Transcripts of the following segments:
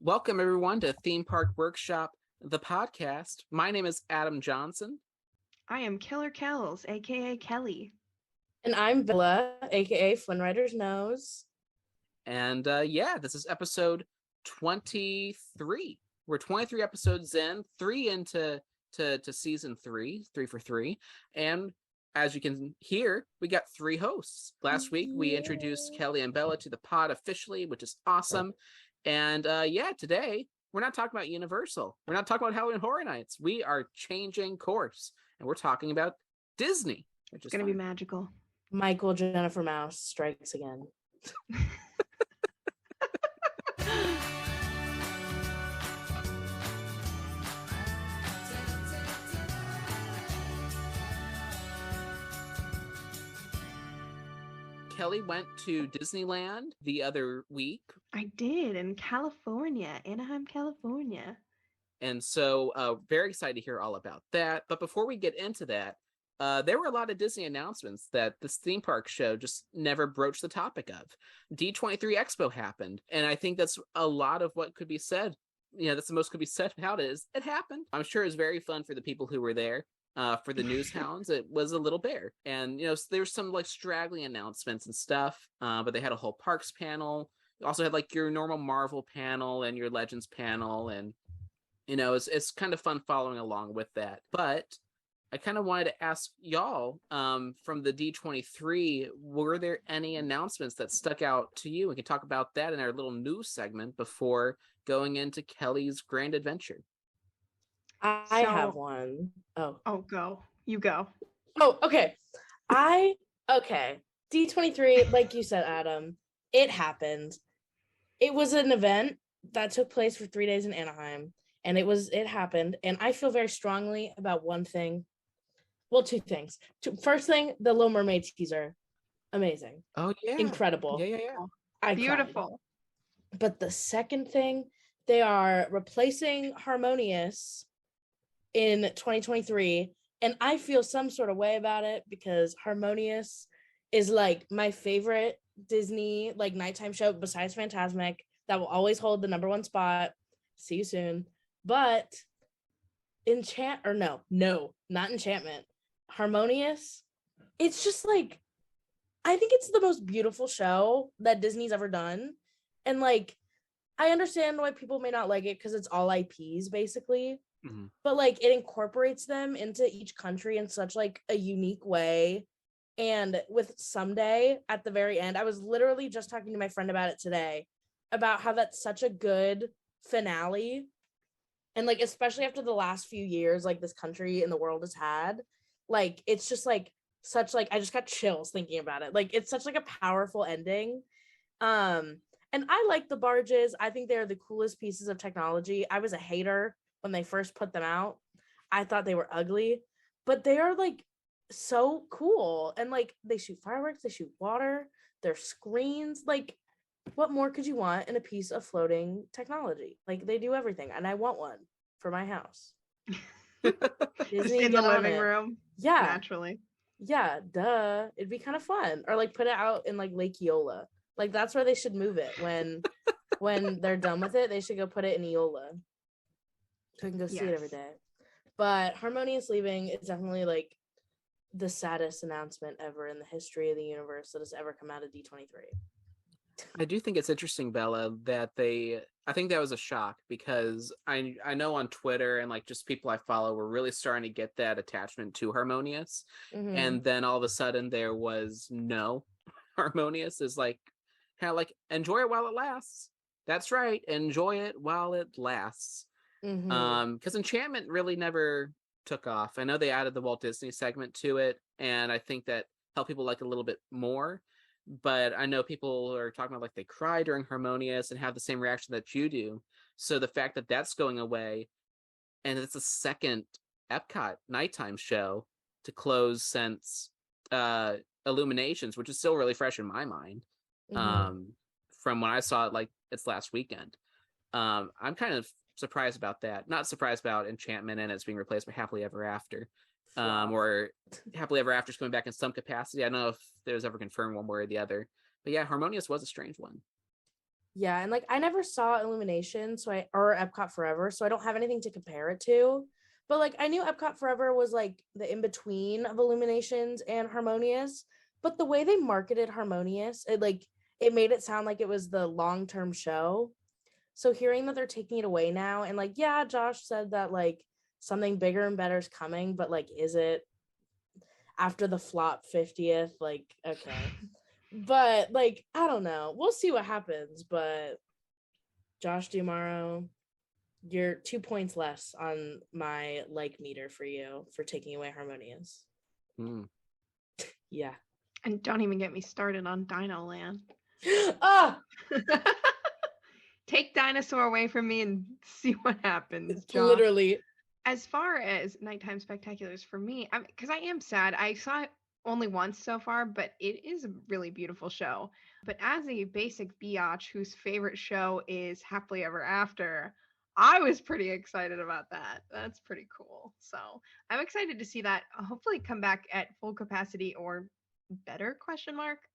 Welcome, everyone, to Theme Park Workshop, the podcast. My name is Adam Johnson. I am Killer Kells, aka Kelley. And I'm Villa, aka Flynn Rider's Nose. And this is episode 23. We're 23 episodes in, 3 into season 3 for 3. And as you can hear, we got 3 hosts. Last week, we introduced Kelley and Bella to the pod officially, which is awesome. And today, we're not talking about Universal. We're not talking about Halloween Horror Nights. We are changing course, and we're talking about Disney. Which is going to be magical. Michael Jennifer Mouse strikes again. Kelley went to Disneyland the other week. I did, in California, Anaheim, California. And so very excited to hear all about that. But before we get into that, there were a lot of Disney announcements that this theme park show just never broached the topic of. D23 Expo happened, and I think that's a lot of what could be said. That's the most could be said about it. It happened. I'm sure it was very fun for the people who were there. For the news hounds, it was a little bare. And, there's some like straggling announcements and stuff, but they had a whole parks panel. You also had like your normal Marvel panel and your Legends panel. And, it's kind of fun following along with that. But I kind of wanted to ask y'all from the D23, were there any announcements that stuck out to you? We can talk about that in our little news segment before going into Kelley's grand adventure. I have one. Oh, go. You go. Oh, okay. D23, like you said, Adam, it happened. It was an event that took place for 3 days in Anaheim, and it happened. And I feel very strongly about one thing. Well, 2 things. First thing, the Little Mermaid teaser. Amazing. Oh, yeah. Incredible. Yeah. Beautiful. Cried. But the second thing, they are replacing Harmonious in 2023, and I feel some sort of way about it because Harmonious is like my favorite Disney like nighttime show besides Fantasmic that will always hold the #1 spot. See you soon. But not Enchantment. Harmonious, it's just like, I think it's the most beautiful show that Disney's ever done. And like, I understand why people may not like it because it's all IPs basically. Mm-hmm. But like it incorporates them into each country in such like a unique way. And with Someday at the very end, I was literally just talking to my friend about it today, about how that's such a good finale. And like, especially after the last few years, like this country and the world has had, like, it's just like such like, I just got chills thinking about it. Like, it's such like a powerful ending. And I like the barges. I think they're the coolest pieces of technology. I was a hater when they first put them out. I thought they were ugly, but they are like so cool. And like they shoot fireworks, they shoot water, they're screens. Like, what more could you want in a piece of floating technology? Like, they do everything, and I want one for my house. Disney in the living room. Yeah. Naturally. Yeah, duh. It'd be kind of fun. Or like put it out in like Lake Eola. Like, that's where they should move it when they're done with it. They should go put it in Eola. So we can go see it every day. But Harmonious leaving is definitely like the saddest announcement ever in the history of the universe that has ever come out of D23. I do think it's interesting, Bella, that I think that was a shock because I know on Twitter and like just people I follow were really starting to get that attachment to Harmonious. Mm-hmm. And then all of a sudden there was no Harmonious is like, kind of like, enjoy it while it lasts. That's right. Enjoy it while it lasts. Mm-hmm. Because Enchantment really never took off. I know they added the Walt Disney segment to it, and I think that helped people like a little bit more. But I know people are talking about like they cry during Harmonious and have the same reaction that you do. So the fact that that's going away, and it's the second Epcot nighttime show to close since Illuminations, which is still really fresh in my mind, from when I saw it like it's last weekend. I'm kind of surprised about that. Not surprised about Enchantment and it's being replaced by Happily Ever After. Or Happily Ever After is coming back in some capacity. I don't know if there's ever confirmed one way or the other. But yeah, Harmonious was a strange one. Yeah, and like I never saw Illumination, or Epcot Forever, so I don't have anything to compare it to. But like I knew Epcot Forever was like the in between of Illuminations and Harmonious, but the way they marketed Harmonious, it made it sound like it was the long-term show. So hearing that they're taking it away now, and like yeah, Josh said that like something bigger and better is coming, but like is it after the flop 50th? Like okay. But like I don't know, we'll see what happens. But Josh Dumaro, you're 2 points less on my like meter for you for taking away Harmonious. Yeah. And don't even get me started on Dino Land. Ah, Take Dinosaur away from me and see what happens, Josh. literally. As far as Nighttime Spectaculars for me, because I am sad. I saw it only once so far, but it is a really beautiful show. But as a basic biatch whose favorite show is Happily Ever After, I was pretty excited about that. That's pretty cool. So I'm excited to see that hopefully come back at full capacity or better ?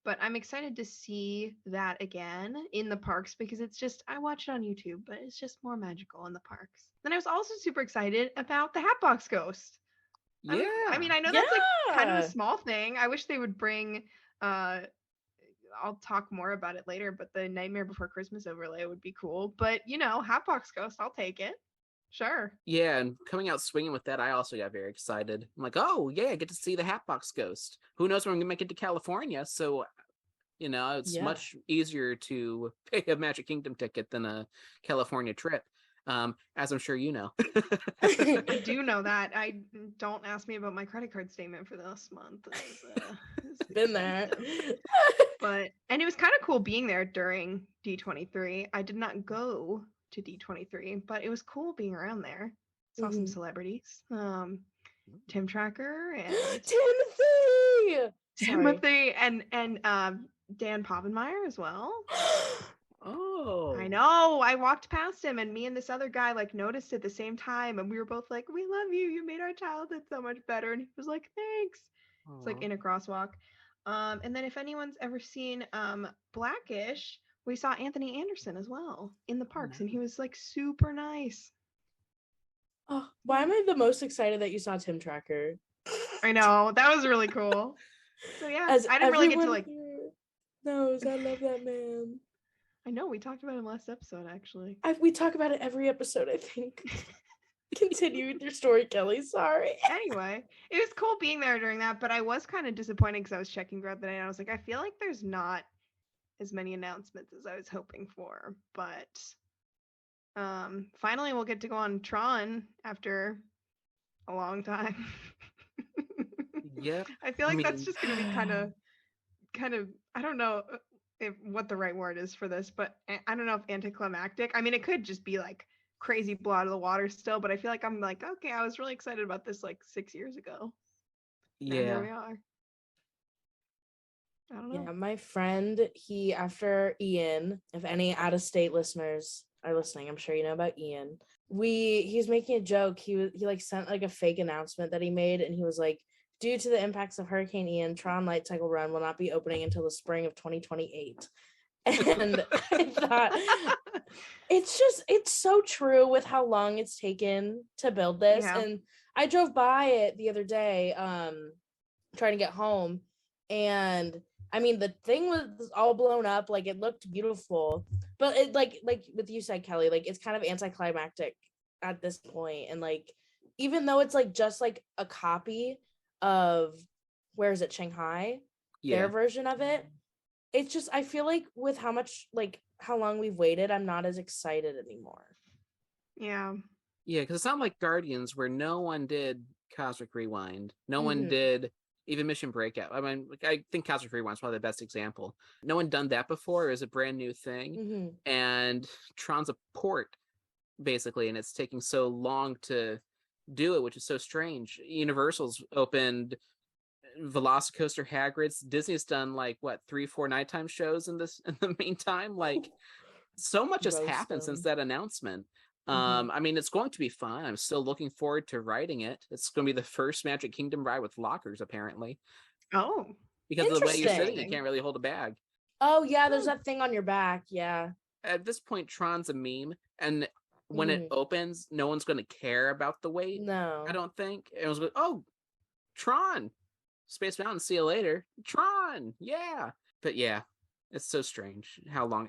But I'm excited to see that again in the parks because it's just, I watch it on YouTube, but it's just more magical in the parks. Then I was also super excited about the Hatbox Ghost. Yeah. I mean, I know that's like kind of a small thing. I wish they would bring I'll talk more about it later, but the Nightmare Before Christmas overlay would be cool. But Hatbox Ghost, I'll take it. Sure. Yeah, and coming out swinging with that, I also got very excited. I'm like, oh yeah, I get to see the Hatbox Ghost. Who knows when I'm gonna make it to California? So, it's much easier to pay a Magic Kingdom ticket than a California trip. As I'm sure you know. I do know that. I don't ask me about my credit card statement for this month. It's been there. And it was kind of cool being there during D23. I did not go to D23, but it was cool being around there. Saw some celebrities. Tim Tracker and Timothy and Dan Povenmire as well. Oh, I know. I walked past him and me and this other guy like noticed at the same time and we were both like, we love you. You made our childhood so much better. And he was like, thanks. It's like in a crosswalk. And then if anyone's ever seen Blackish, we saw Anthony Anderson as well in the parks and he was like super nice. Oh, why am I the most excited that you saw Tim Tracker? I know. That was really cool. So yeah, I didn't really get to like knows I love that man. I know, we talked about him last episode, actually. We talk about it every episode, I think. Continue with your story, Kelley. Sorry. Anyway, it was cool being there during that, but I was kind of disappointed because I was checking throughout the night. And I was like, I feel like there's not as many announcements as I was hoping for. But finally, we'll get to go on Tron after a long time. Yeah. I feel like that's just going to be kind of, I don't know what the right word is for this, but I don't know if anticlimactic. I mean, it could just be like crazy blow out of the water still, but I feel like I'm like, okay, I was really excited about this like 6 years ago. Yeah. And here we are. I don't know. Yeah, my friend, after Ian, if any out-of-state listeners are listening, I'm sure you know about Ian. He's making a joke. He like sent like a fake announcement that he made, and he was like, due to the impacts of Hurricane Ian, Tron Light Cycle Run will not be opening until the spring of 2028. And I thought, it's so true with how long it's taken to build this. Yeah. And I drove by it the other day, trying to get home. And I mean, the thing was all blown up. Like, it looked beautiful. But it like with you said, Kelley, like, it's kind of anticlimactic at this point. And like, even though it's like just like a copy of where is it, Shanghai, their version of it, it's just, I feel like with how long we've waited, I'm not as excited anymore. Yeah because it's not like Guardians where no one did Cosmic Rewind, no one did even Mission Breakout. I mean, I think Cosmic Rewind is probably the best example. No one done that before. It was a brand new thing, and Tron's a port basically, and it's taking so long to do it, which is so strange. Universal's opened Velocicoaster Hagrid's. Disney's done like 3-4 nighttime shows in the meantime. Like, so much has happened since that announcement. I mean, it's going to be fun. I'm still looking forward to riding it. It's going to be the first Magic Kingdom ride with lockers, apparently. Oh, because of the way you're sitting, you can't really hold a bag. Oh yeah, there's that thing on your back. Yeah. at this point, Tron's a meme, and when it Mhm. opens, no one's going to care about the wait. No. I don't think. It was like, oh, Tron, Space Mountain, see you later. Tron, yeah. But yeah, it's so strange how long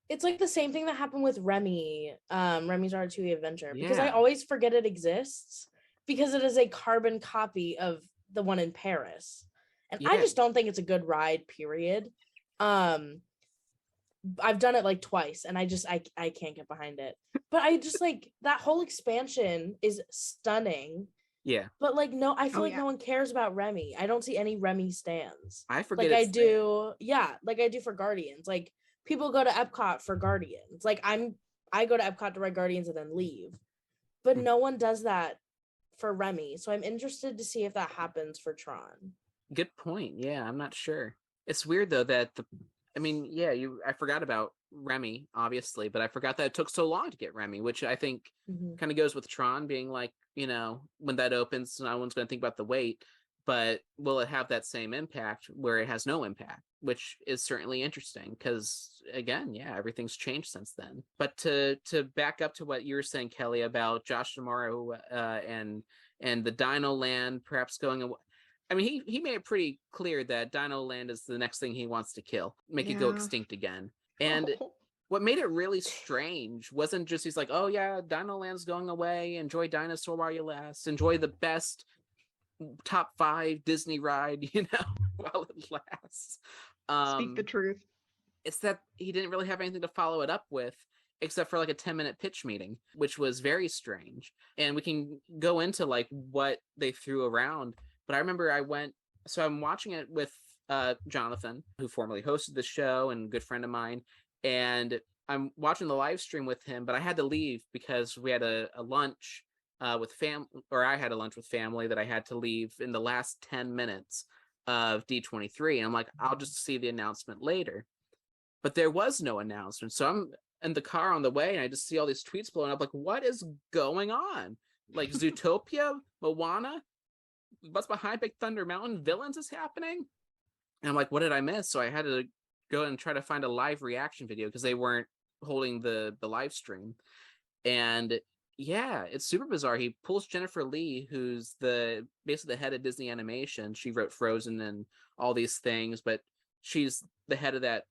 It's like the same thing that happened with Remy, Remy's Ratatouille Adventure, because I Yeah. always forget it exists because it is a carbon copy of the one in Paris. And I Yeah. just don't think it's a good ride, period. I've done it like twice and I can't get behind it. But I just like that whole expansion is stunning. Yeah. But like no, I feel Oh, like yeah. no one cares about Remy. I don't see any Remy stands. I forget Like I it's there. do, yeah, like I do for Guardians. Like people go to Epcot for Guardians. Like I go to Epcot to ride Guardians and then leave. But no one does that for Remy. So I'm interested to see if that happens for Tron. Good point. Yeah, I'm not sure. It's weird though that I forgot about Remy, obviously, but I forgot that it took so long to get Remy, which I think kind of goes with Tron being like, when that opens, no one's going to think about the wait, but will it have that same impact where it has no impact, which is certainly interesting because, again, yeah, everything's changed since then. But to back up to what you were saying, Kelley, about Josh D'Amaro and the Dino Land perhaps going away. I mean, he made it pretty clear that Dino Land is the next thing he wants to kill, make it go extinct again. And what made it really strange wasn't just he's like, oh yeah, Dino Land's going away. Enjoy Dinosaur while you last. Enjoy the best top 5 Disney ride, while it lasts. Speak the truth. It's that he didn't really have anything to follow it up with, except for like a 10-minute pitch meeting, which was very strange. And we can go into like what they threw around. But I remember I'm watching it with Jonathan, who formerly hosted the show and a good friend of mine. And I'm watching the live stream with him, but I had to leave because we had a lunch with I had a lunch with family that I had to leave in the last 10 minutes of D23. And I'm like, I'll just see the announcement later. But there was no announcement. So I'm in the car on the way and I just see all these tweets blowing up. Like, what is going on? Like Zootopia, Moana, what's behind Big Thunder Mountain? Villains is happening? And I'm like, what did I miss? So I had to go and try to find a live reaction video because they weren't holding the live stream. And yeah, it's super bizarre. He pulls Jennifer Lee, who's basically the head of Disney Animation. She wrote Frozen and all these things, but she's the head of that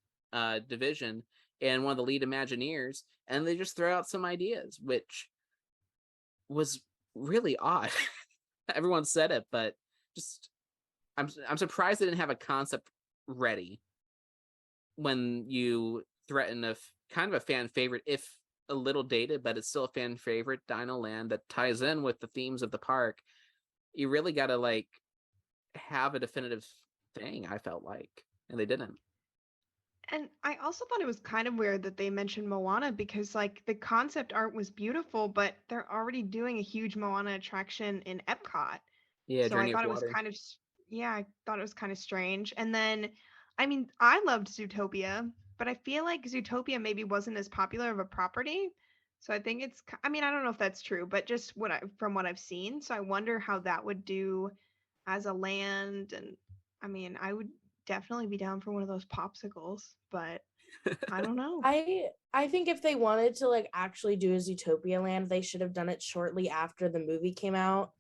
division and one of the lead Imagineers. And they just throw out some ideas, which was really odd. Everyone said it, but just I'm surprised they didn't have a concept ready when you threaten kind of a fan favorite, if a little dated, but it's still a fan favorite, Dino Land that ties in with the themes of the park. You really got to like have a definitive thing, I felt like, and they didn't. And I also thought it was kind of weird that they mentioned Moana because like the concept art was beautiful, but they're already doing a huge Moana attraction in Epcot. Yeah, So I Journey thought of it was Water. I thought it was kind of strange. And then, I mean, I loved Zootopia, but I feel like Zootopia maybe wasn't as popular of a property. So I think I don't know if that's true, but just from what I've seen. So I wonder how that would do as a land. And I mean, I would definitely be down for one of those popsicles, but I don't know. I think if they wanted to like actually do a Zootopia Land, they should have done it shortly after the movie came out.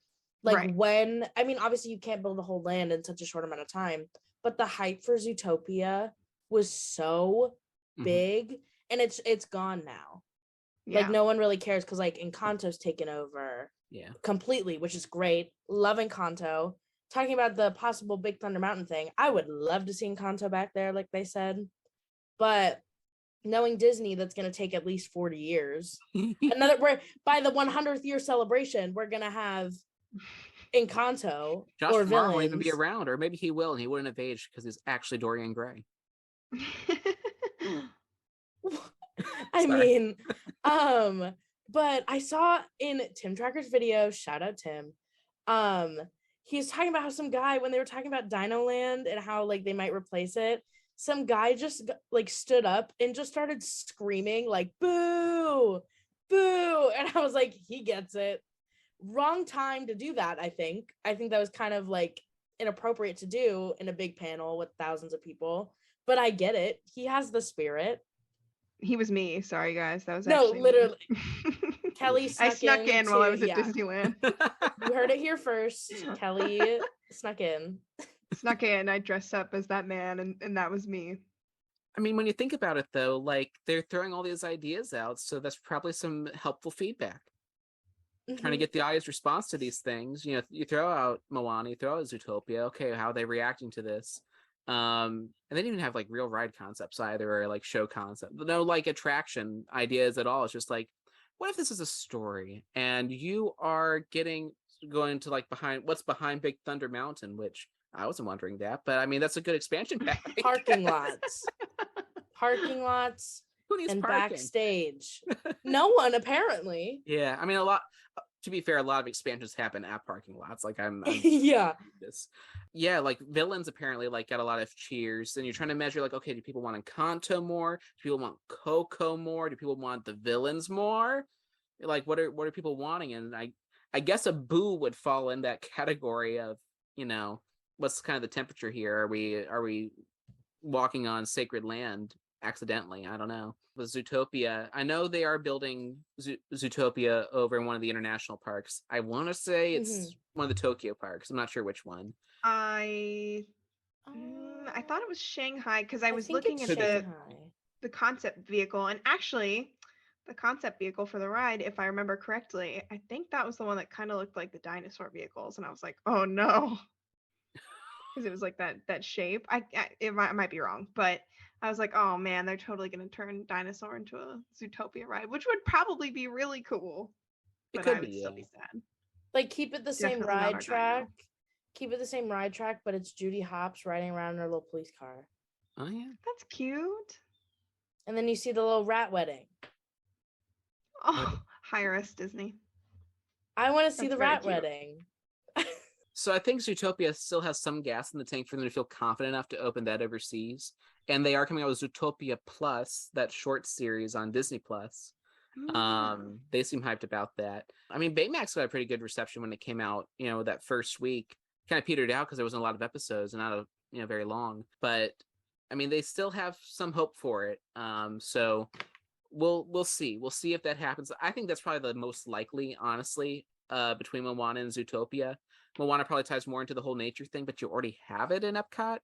Like Right. when, I mean, obviously you can't build a whole land in such a short amount of time, but the hype for Zootopia was so big and it's gone now. Yeah. Like no one really cares because like Encanto's taken over completely, which is great. Love Encanto. Talking about the possible Big Thunder Mountain thing, I would love to see Encanto back there, like they said. But knowing Disney, that's going to take at least 40 years. We're by the 100th year celebration, we're going to have Encanto Josh or Farr won't even be villains. around, or maybe he will, and he wouldn't have aged because he's actually Dorian Gray. I mean, but I saw in Tim Tracker's video, shout out Tim, he's talking about how some guy, when they were talking about Dino Land and how like they might replace it, some guy just like stood up and just started screaming like boo, boo, and I was like, he gets it. Wrong time to do that. I think that was kind of like inappropriate to do in a big panel with thousands of people, but I get it. He has the spirit. He was me. Sorry, guys. That was No, actually literally. me. Kelley I snuck in while I was at yeah. Disneyland. You heard it here first. Kelley snuck in. Snuck in. I dressed up as that man, and that was me. I mean, when you think about it, though, like they're throwing all these ideas out, so that's probably some helpful feedback. Trying to get the audience response to these things. You know, you throw out Moana, you throw out Zootopia. Okay, how are they reacting to this? And they didn't even have like real ride concepts either, or like show concept. No, like attraction ideas at all. It's just like, what if this is a story and you are going to like what's behind Big Thunder Mountain, which I wasn't wondering that, but I mean that's a good expansion pack. Parking lots. Parking lots. Who needs and parking? Backstage. No one, apparently. Yeah, I mean, to be fair, a lot of expansions happen at parking lots. Like I'm yeah. This. Yeah, like villains apparently like got a lot of cheers, and you're trying to measure like, okay, do people want Encanto more? Do people want Coco more? Do people want the villains more? Like, what are people wanting? And I guess a Boo would fall in that category of, you know, what's kind of the temperature here? Are we walking on sacred land accidentally? I don't know. With Zootopia, I know they are building Zootopia over in one of the international parks. I want to say it's one of the Tokyo parks. I'm not sure which one. I thought it was Shanghai because I was looking at the concept vehicle, and actually the concept vehicle for the ride, if I remember correctly, I think that was the one that kind of looked like the dinosaur vehicles, and I was like, oh no, because it was like that shape. I might be wrong, but I was like, oh man, they're totally going to turn dinosaur into a Zootopia ride, which would probably be really cool. But I would still be sad. Like, keep it the same ride track. Keep it the same ride track, but it's Judy Hopps riding around in her little police car. Oh yeah, that's cute. And then you see the little rat wedding. Oh, hire us, Disney. I want to see the rat wedding. So I think Zootopia still has some gas in the tank for them to feel confident enough to open that overseas. And they are coming out with Zootopia Plus, that short series on Disney Plus. They seem hyped about that. I mean, Baymax got a pretty good reception when it came out, you know, that first week. Kind of petered out because there wasn't a lot of episodes and not very long. But I mean, they still have some hope for it. So we'll see. We'll see if that happens. I think that's probably the most likely, honestly, between Moana and Zootopia. Moana probably ties more into the whole nature thing, but you already have it in Epcot.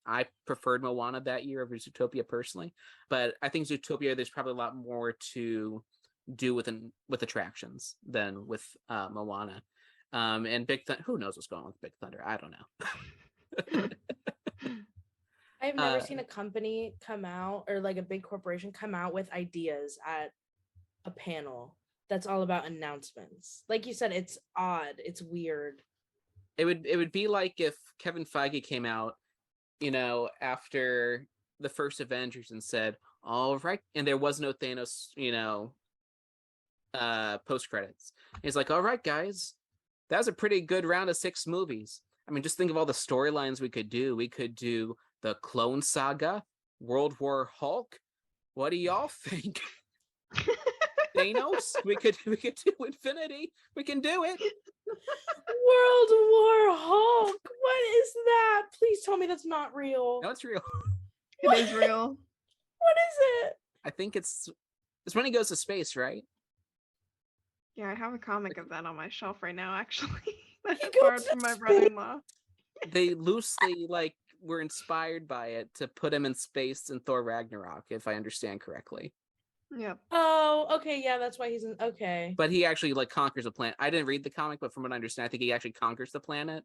I preferred Moana that year over Zootopia personally, but I think Zootopia there's probably a lot more to do with attractions than with Moana. And Big Thunder, who knows what's going on with Big Thunder? I don't know. I've never seen a company come out, or like a big corporation come out with ideas at a panel that's all about announcements. Like you said, it's odd, it's weird. It would be like if Kevin Feige came out, you know, after the first Avengers and said, all right, and there was no Thanos, you know, post credits. He's like, all right, guys, that was a pretty good round of 6 movies. I mean, just think of all the storylines we could do. We could do the Clone Saga, World War Hulk. What do y'all think? Thanos, we could do Infinity. We can do it. World War Hulk. What is that? Please tell me that's not real. No, it's real. It is real. What is it? I think it's when he goes to space, right? Yeah, I have a comic of that on my shelf right now, actually. That's borrowed from my brother-in-law. They loosely were inspired by it to put him in space in Thor Ragnarok, if I understand correctly. Yep. Oh, okay, yeah, that's why he's in. Okay. But he actually conquers a planet. I didn't read the comic, but from what I understand, I think he actually conquers the planet.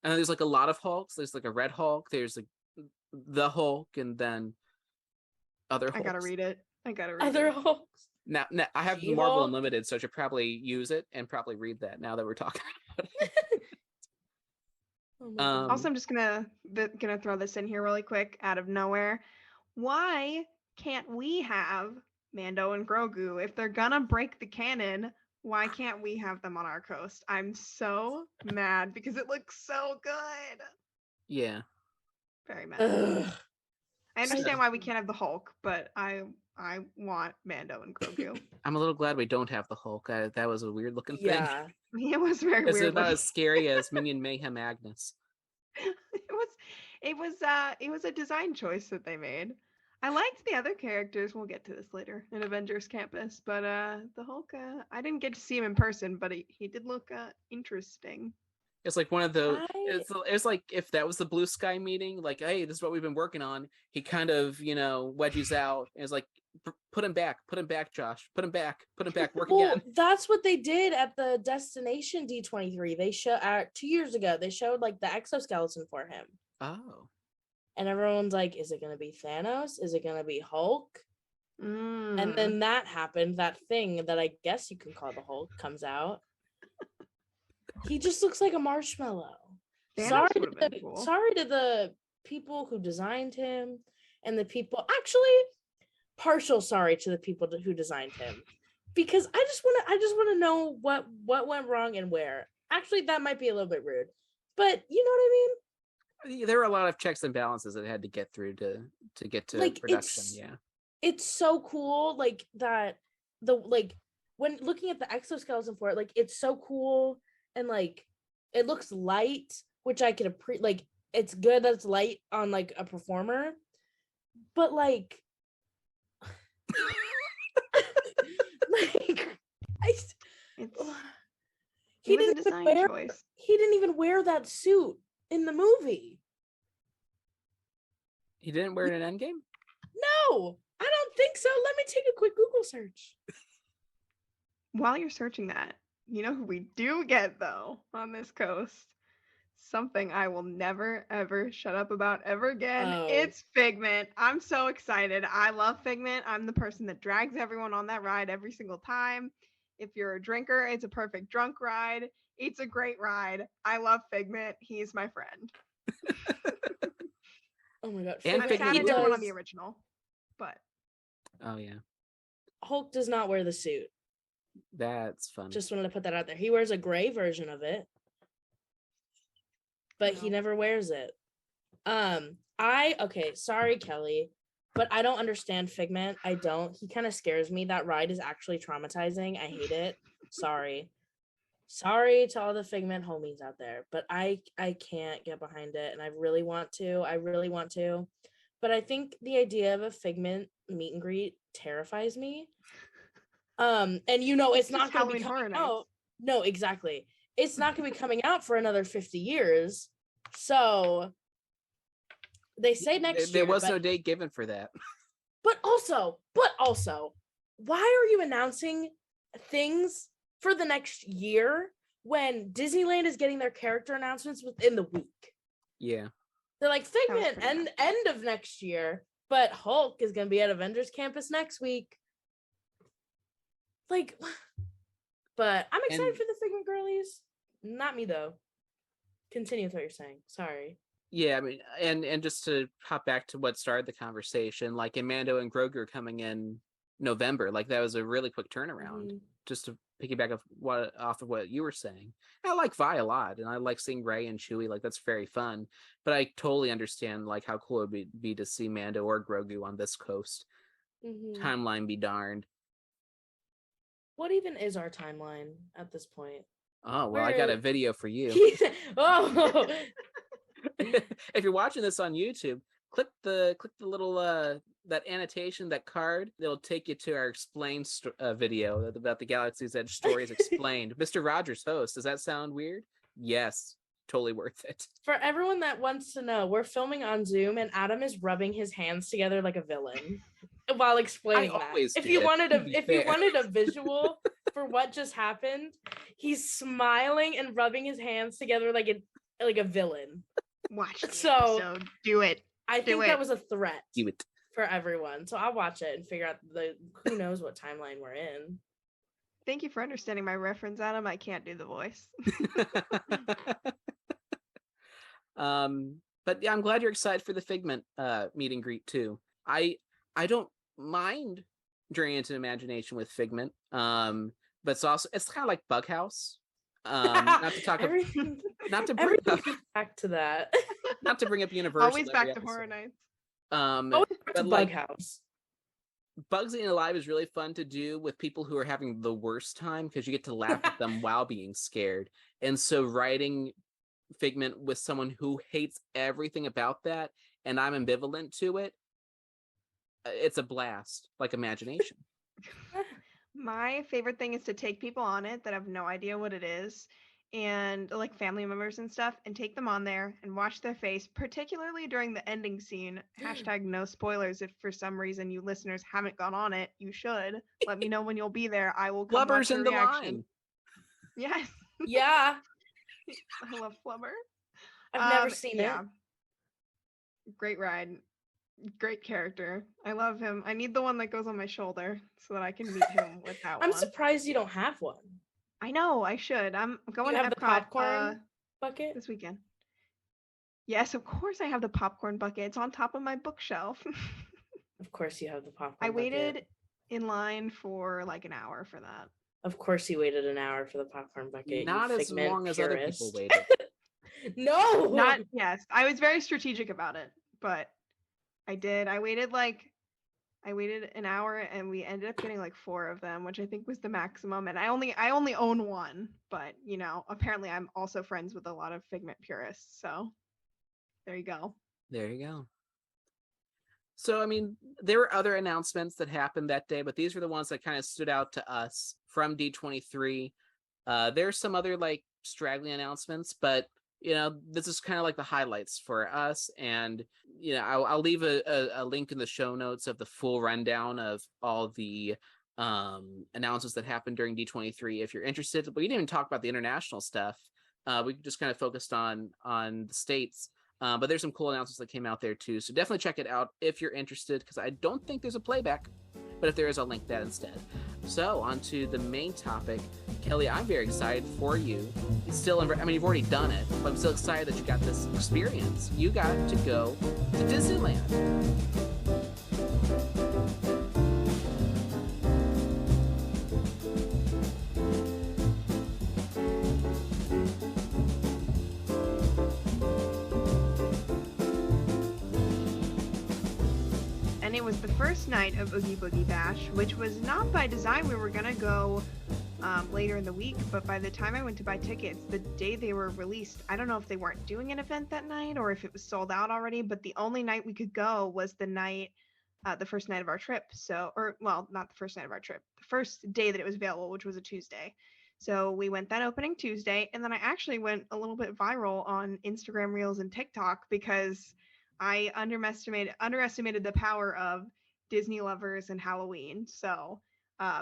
And there's a lot of Hulks. There's a Red Hulk. There's the Hulk, and then other Hulks. I gotta read it. Other Hulks. Now I have Marvel Unlimited, so I should probably use it and probably read that now that we're talking about it. Also, I'm just gonna throw this in here really quick out of nowhere. Why can't we have Mando and Grogu? If they're gonna break the canon, why can't we have them on our coast? I'm so mad because it looks so good. Yeah. Very mad. Ugh. I understand why we can't have the Hulk, but I want Mando and Grogu. I'm a little glad we don't have the Hulk. That was a weird looking thing. Yeah, it was very weird. It's not as scary as Minion Mayhem Agnes. It was a design choice that they made. I liked the other characters. We'll get to this later in Avengers Campus, but the Hulk, I didn't get to see him in person, but he did look interesting. It's like one of those. It's like if that was the Blue Sky meeting, like, hey, this is what we've been working on. He kind of, wedges out and is like, put him back, Josh, put him back, work again. That's what they did at the Destination D23. They showed 2 years ago. They showed like the exoskeleton for him. Oh. And everyone's like, is it going to be Thanos? Is it going to be Hulk? And then that happened. That thing that I guess you can call the Hulk comes out. He just looks like a marshmallow. Sorry to the people who designed him and the people. Actually, partial sorry to the people who designed him, because I just want to know what went wrong and where. Actually, that might be a little bit rude, but you know what I mean. There were a lot of checks and balances that had to get through to get to like, production. It's so cool, like that. When looking at the exoskeleton for it, like it's so cool, and like it looks light, which I could like. It's good that it's light on like a performer, but like, he was a design choice. He didn't even wear that suit in the movie. He didn't wear it in Endgame? No, I don't think so. Let me take a quick Google search. While you're searching that, you know who we do get, though, on this coast? Something I will never, ever shut up about ever again. Oh. It's Figment. I'm so excited. I love Figment. I'm the person that drags everyone on that ride every single time. If you're a drinker, it's a perfect drunk ride. It's a great ride. I love Figment. He's my friend. Oh my god. And I'm sad I never went on the original, but. Oh yeah. Hulk does not wear the suit. That's funny. Just wanted to put that out there. He wears a gray version of it, but he never wears it. Sorry, Kelley, but I don't understand Figment. I don't. He kind of scares me. That ride is actually traumatizing. I hate it. Sorry to all the Figment homies out there, but I can't get behind it, and I really want to. But I think the idea of a Figment meet and greet terrifies me. And it's not going to be coming out. No, exactly. It's not going to be coming out for another 50 years. So they say next year. There was no date given for that. But also, why are you announcing things for the next year when Disneyland is getting their character announcements within the week? Yeah. They're like, Figment end of next year, but Hulk is going to be at Avengers Campus next week. Like, but I'm excited for the Figment girlies. Not me, though. Continue with what you're saying. Sorry. Yeah, I mean, and just to hop back to what started the conversation, like Mando and Grogu are coming in November. Like, that was a really quick turnaround. Just to piggyback off of what you were saying. I like Vi a lot, and I like seeing Rey and Chewie. Like, that's very fun. But I totally understand like how cool it would be to see Mando or Grogu on this coast. Timeline be darned. What even is our timeline at this point? Oh, well, I got a video for you. Oh. If you're watching this on YouTube, click the little that annotation, that card. It'll take you to our explained video about the Galaxy's Edge stories explained. Mr. Rogers host. Does that sound weird? Yes, totally worth it. For everyone that wants to know, we're filming on Zoom, and Adam is rubbing his hands together like a villain while explaining that. If you wanted a visual for what just happened, he's smiling and rubbing his hands together like a villain. Watch the episode. Do it. I think that was a threat. Do it for everyone. So I'll watch it and figure out who knows what timeline we're in. Thank you for understanding my reference, Adam. I can't do the voice. But yeah, I'm glad you're excited for the Figment meet and greet too. I don't mind journeying into imagination with Figment. But it's kind of like Bughouse. Not to talk not to bring up back to that. Not to bring up Universal. Always back to Horror Nights. But like Bughouse. Bugsy and Alive is really fun to do with people who are having the worst time because you get to laugh at them while being scared. And so writing Figment with someone who hates everything about that and I'm ambivalent to it, it's a blast, like imagination. My favorite thing is to take people on it that have no idea what it is, and like family members and stuff, and take them on there and watch their face, particularly during the ending scene. Hashtag no spoilers. If for some reason you listeners haven't gone on it, you should. Let me know when you'll be there. I will come watch Blubbers your in the reaction. line. Yes. Yeah. I love Flubber. I've never seen it. Great ride. Great character. I love him. I need the one that goes on my shoulder so that I can meet him with that I'm one. surprised you don't have one. I know, I should. I'm going You to have the Epcot popcorn bucket? this weekend. Yes, of course I have the popcorn bucket. It's on top of my bookshelf. Of course you have the popcorn I waited bucket. in line for like an hour for that. Of course you waited an hour for the popcorn bucket. Not as long as other people waited. No. Not yes. I was very strategic about it, but I did. I waited an hour and we ended up getting like 4 of them, which I think was the maximum. And I only own one, but you know, apparently I'm also friends with a lot of Figment purists. So there you go. There you go. So, I mean, there were other announcements that happened that day, but these were the ones that kind of stood out to us from D23. There's some other like straggling announcements, but you know, this is kind of like the highlights for us. And you know, I'll leave a link in the show notes of the full rundown of all the announcements that happened during D23 if you're interested. But we didn't even talk about the international stuff. We just kind of focused on the States. But there's some cool announcements that came out there too. So definitely check it out if you're interested, because I don't think there's a playback, but if there is, I'll link that instead. So on to the main topic. Kelley, I'm very excited for you. It's still, I mean, you've already done it, but I'm still excited that you got this experience. You got to go to Disneyland. And it was the first night of Oogie Boogie Bash, which was not by design. We were gonna go later in the week, but by the time I went to buy tickets, the day they were released, I don't know if they weren't doing an event that night or if it was sold out already, but the only night we could go was the night, the first night of our trip. So, or well, not the first night of our trip, the first day that it was available, which was a Tuesday. So we went that opening Tuesday, and then I actually went a little bit viral on Instagram Reels and TikTok because I underestimated the power of Disney lovers and Halloween. So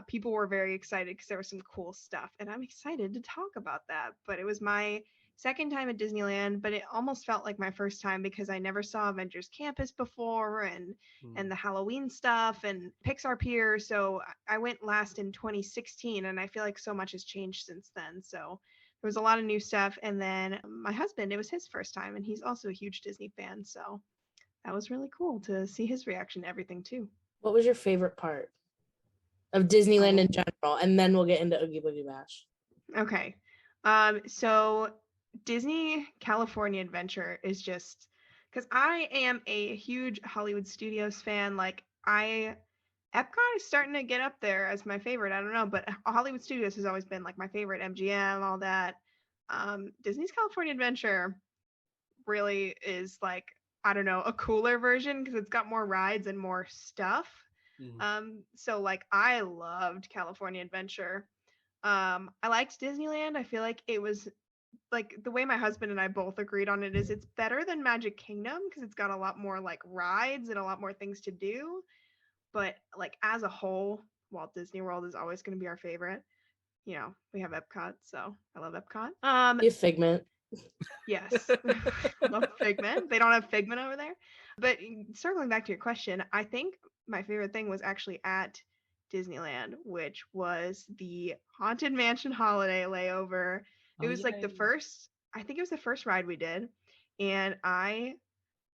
people were very excited because there was some cool stuff, and I'm excited to talk about that. But it was my second time at Disneyland, but it almost felt like my first time because I never saw Avengers Campus before and the Halloween stuff and Pixar Pier. So I went last in 2016, and I feel like so much has changed since then. So there was a lot of new stuff. And then my husband, it was his first time, and he's also a huge Disney fan. So that was really cool to see his reaction to everything too. What was your favorite part of Disneyland in general? And then we'll get into Oogie Boogie Bash. Okay. So Disney California Adventure is just because I am a huge Hollywood Studios fan. Like Epcot is starting to get up there as my favorite. I don't know, but Hollywood Studios has always been like my favorite. MGM, all that. Disney's California Adventure really is like, I don't know, a cooler version because it's got more rides and more stuff. So like I loved California Adventure. I liked Disneyland. I feel like it was like the way my husband and I both agreed on it is it's better than Magic Kingdom because it's got a lot more like rides and a lot more things to do. But like as a whole, Walt Disney World is always going to be our favorite. You know, we have Epcot, so I love Epcot. You have Figment. Yes. Love Figment. They don't have Figment over there. But circling back to your question, I think my favorite thing was actually at Disneyland, which was the Haunted Mansion Holiday layover. It was like I think it was the first ride we did. And I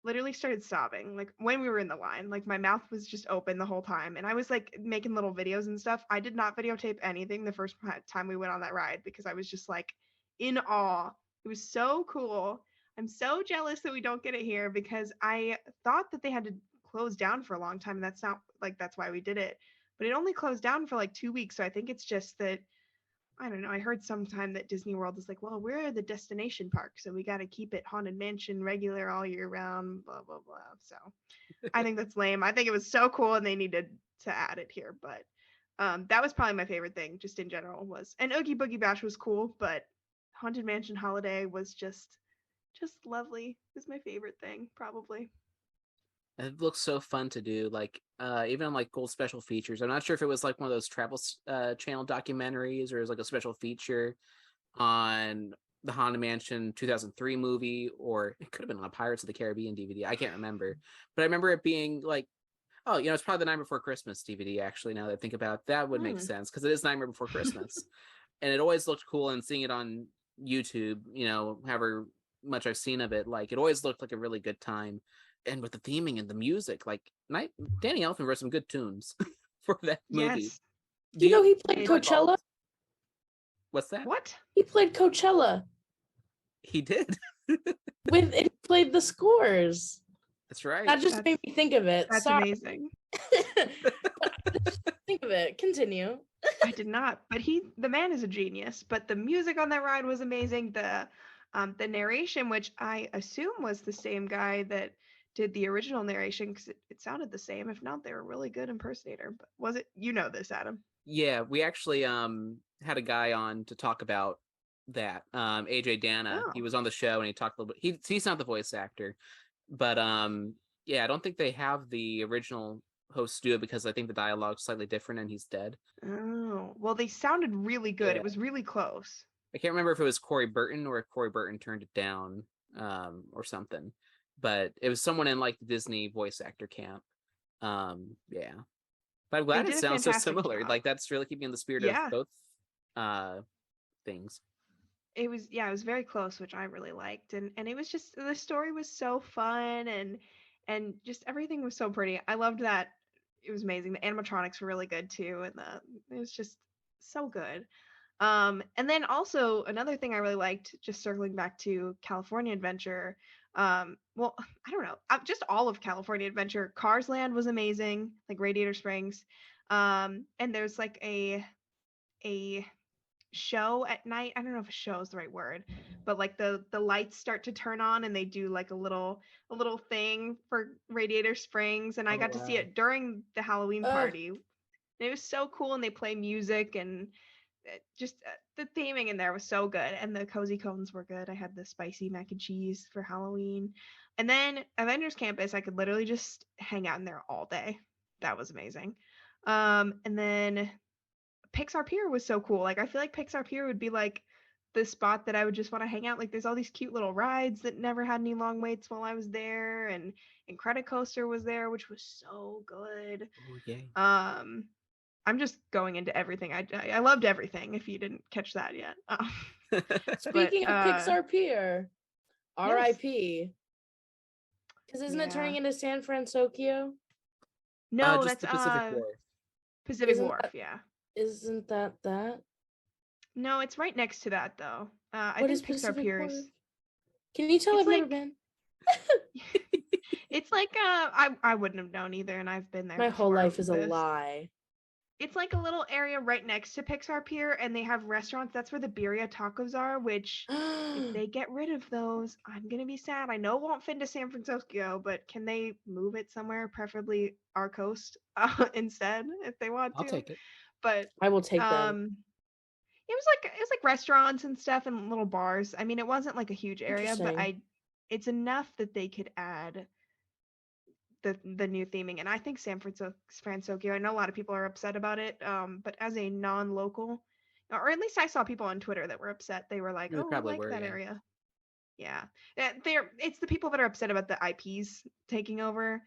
literally started sobbing like when we were in the line. Like my mouth was just open the whole time. And I was like making little videos and stuff. I did not videotape anything the first time we went on that ride because I was just like in awe. It was so cool. I'm so jealous that we don't get it here because I thought that they had to close down for a long time. And that's not like, that's why we did it. But it only closed down for like 2 weeks. So I think it's just that I don't know. I heard sometime that Disney World is like, well, we're the destination park, so we got to keep it Haunted Mansion regular all year round, blah, blah, blah. So I think that's lame. I think it was so cool and they needed to add it here. But that was probably my favorite thing just in general was, and Oogie Boogie Bash was cool, but Haunted Mansion Holiday was just lovely. It was my favorite thing, probably. It looks so fun to do, like even on like cool special features. I'm not sure if it was like one of those travel channel documentaries or it was like a special feature on the Haunted Mansion 2003 movie, or it could have been on a Pirates of the Caribbean DVD. I can't remember, but I remember it being like, oh, it's probably the Night Before Christmas DVD. Actually, now that I think about it, that would make sense because it is Nightmare Before Christmas, and it always looked cool. And seeing it on YouTube, however much I've seen of it, like it always looked like a really good time. And with the theming and the music, like Danny Elfman wrote some good tunes for that movie. Yes. He played Coachella? What's that? What? He played Coachella. He did. He played the scores. That's right. That just made me think of it. That's Sorry. amazing. Think of it. Continue. I did not, but the man is a genius. But the music on that ride was amazing. The narration, which I assume was the same guy that did the original narration, because it sounded the same. If not, they were a really good impersonator. But was it? You know this, Adam? Yeah, we actually had a guy on to talk about that. AJ Dana. Oh. He was on the show and he talked a little bit. He's not the voice actor, but yeah, I don't think they have the original host do it because I think the dialogue's slightly different and he's dead. Oh, well, they sounded really good. Yeah. It was really close. I can't remember if it was Corey Burton or if Corey Burton turned it down or something, but it was someone in like the Disney voice actor camp. Yeah, but I'm glad it sounds so similar. Job. Like that's really keeping in the spirit of both things. It was very close, which I really liked, and it was just, the story was so fun and just everything was so pretty. I loved that. It was amazing. The animatronics were really good too, and it was just so good. And then also another thing I really liked, just circling back to California Adventure. Well, I don't know, just all of California Adventure. Cars Land was amazing, like Radiator Springs. And there's like a show at night. I don't know if a show is the right word, but like the lights start to turn on and they do like a little thing for Radiator Springs, and I got to see it during the Halloween party. And it was so cool, and they play music, and just the theming in there was so good, and the cozy cones were good. I had the spicy mac and cheese for Halloween. And then Avengers Campus, I could literally just hang out in there all day. That was amazing. And then Pixar Pier was so cool. Like I feel like Pixar Pier would be like the spot that I would just want to hang out. Like there's all these cute little rides that never had any long waits while I was there, and Incredicoaster was there, which was so good. Oh, yay. I'm just going into everything. I loved everything, if you didn't catch that yet. Speaking of Pixar Pier, R.I.P. Because isn't it turning into San Francisco? No, that's the Pacific Wharf. Pacific Wharf, yeah. Isn't that? No, it's right next to that, though. I What think is Pixar Pier. Can you tell I've never been? It's like I wouldn't have known either, and I've been there. My whole life is a lie. It's like a little area right next to Pixar Pier, and they have restaurants. That's where the birria tacos are, which if they get rid of those, I'm going to be sad. I know it won't fit into San Francisco, but can they move it somewhere, preferably our coast instead, if they want to? I'll take it. But I will take them. It was like restaurants and stuff and little bars. I mean, it wasn't like a huge area, but it's enough that they could add the new theming. And I think San Francisco, I know a lot of people are upset about it, but as a non-local, or at least I saw people on Twitter that were upset. They were like, I like that area. Yeah, it's the people that are upset about the IPs taking over.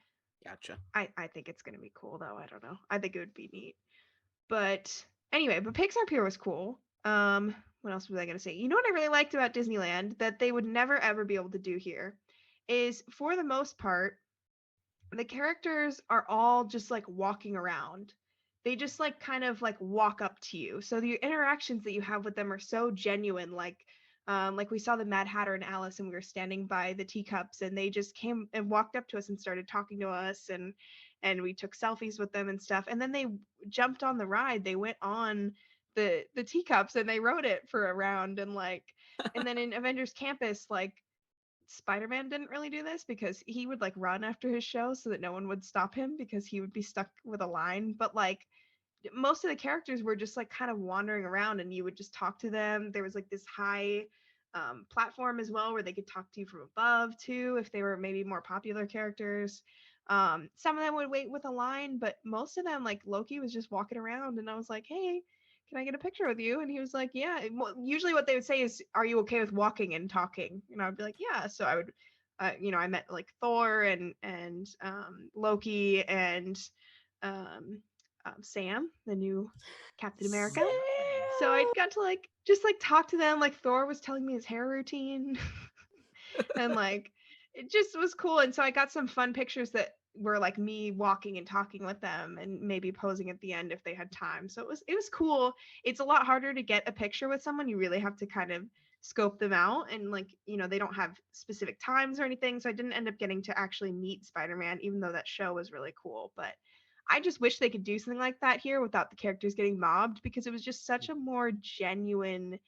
Gotcha. I think it's gonna be cool though. I don't know, I think it would be neat. But anyway, Pixar Pier was cool. What else was I gonna say? You know what I really liked about Disneyland that they would never ever be able to do here is, for the most part, the characters are all just like walking around. They just like kind of like walk up to you. So the interactions that you have with them are so genuine. Like we saw the Mad Hatter and Alice, and we were standing by the teacups, and they just came and walked up to us and started talking to us, and we took selfies with them and stuff. And then they jumped on the ride. They went on the teacups and they rode it for a round. And like, and then in Avengers Campus, like Spider-Man didn't really do this because he would like run after his show so that no one would stop him because he would be stuck with a line. But like most of the characters were just like kind of wandering around and you would just talk to them. There was like this high platform as well where they could talk to you from above too if they were maybe more popular characters. Some of them would wait with a line, but most of them, like Loki was just walking around and I was like, hey, can I get a picture with you? And he was like, yeah. Usually what they would say is, are you okay with walking and talking? And I would be like, yeah. So I would, I met like Thor and Loki and Sam, the new Captain America. Sam! So I got to like just like talk to them. Like Thor was telling me his hair routine, and like it just was cool. And so I got some fun pictures that were like me walking and talking with them, and maybe posing at the end if they had time. So it was cool. It's a lot harder to get a picture with someone. You really have to kind of scope them out, and like they don't have specific times or anything. So I didn't end up getting to actually meet Spider-Man, even though that show was really cool. But I just wish they could do something like that here without the characters getting mobbed, because it was just such a more genuine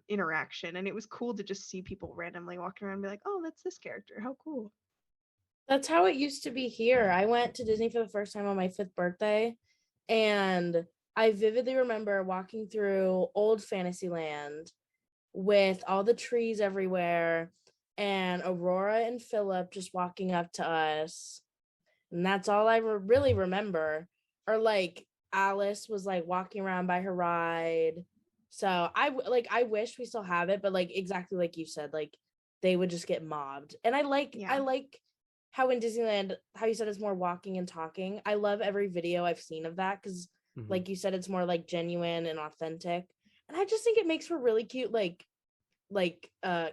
interaction, and it was cool to just see people randomly walking around and be like, oh, that's this character, how cool. That's how it used to be here. I went to Disney for the first time on my 5th birthday, and I vividly remember walking through old Fantasyland with all the trees everywhere and Aurora and Philip just walking up to us. And that's all I really remember. Or like Alice was like walking around by her ride. So I wish we still have it, but like exactly like you said, like they would just get mobbed. And I like how in Disneyland, how you said it's more walking and talking. I love every video I've seen of that because like you said, it's more like genuine and authentic. And I just think it makes for really cute like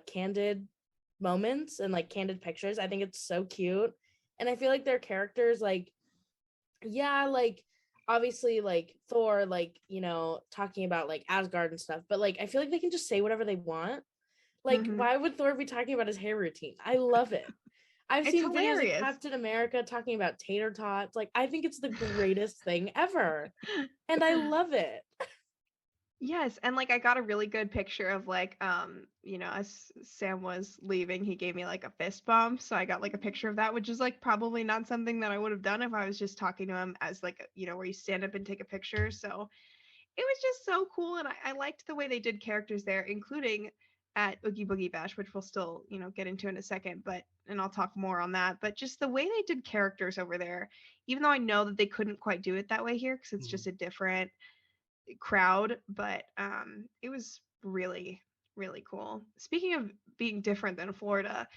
candid moments and like candid pictures. I think it's so cute. And I feel like their characters, like, yeah, like obviously like Thor, like, talking about like Asgard and stuff, but like I feel like they can just say whatever they want. Like, why would Thor be talking about his hair routine? I love it. I've seen hilarious. videos of Captain America talking about tater tots. Like, I think it's the greatest thing ever. And I love it. Yes, and like I got a really good picture of like as Sam was leaving, he gave me like a fist bump, so I got like a picture of that, which is like probably not something that I would have done if I was just talking to him as like where you stand up and take a picture. So it was just so cool, and I liked the way they did characters there, including at Oogie Boogie Bash, which we'll still get into in a second, and I'll talk more on that. But just the way they did characters over there, even though I know that they couldn't quite do it that way here because it's just a different crowd, but it was really, really cool. Speaking of being different than Florida,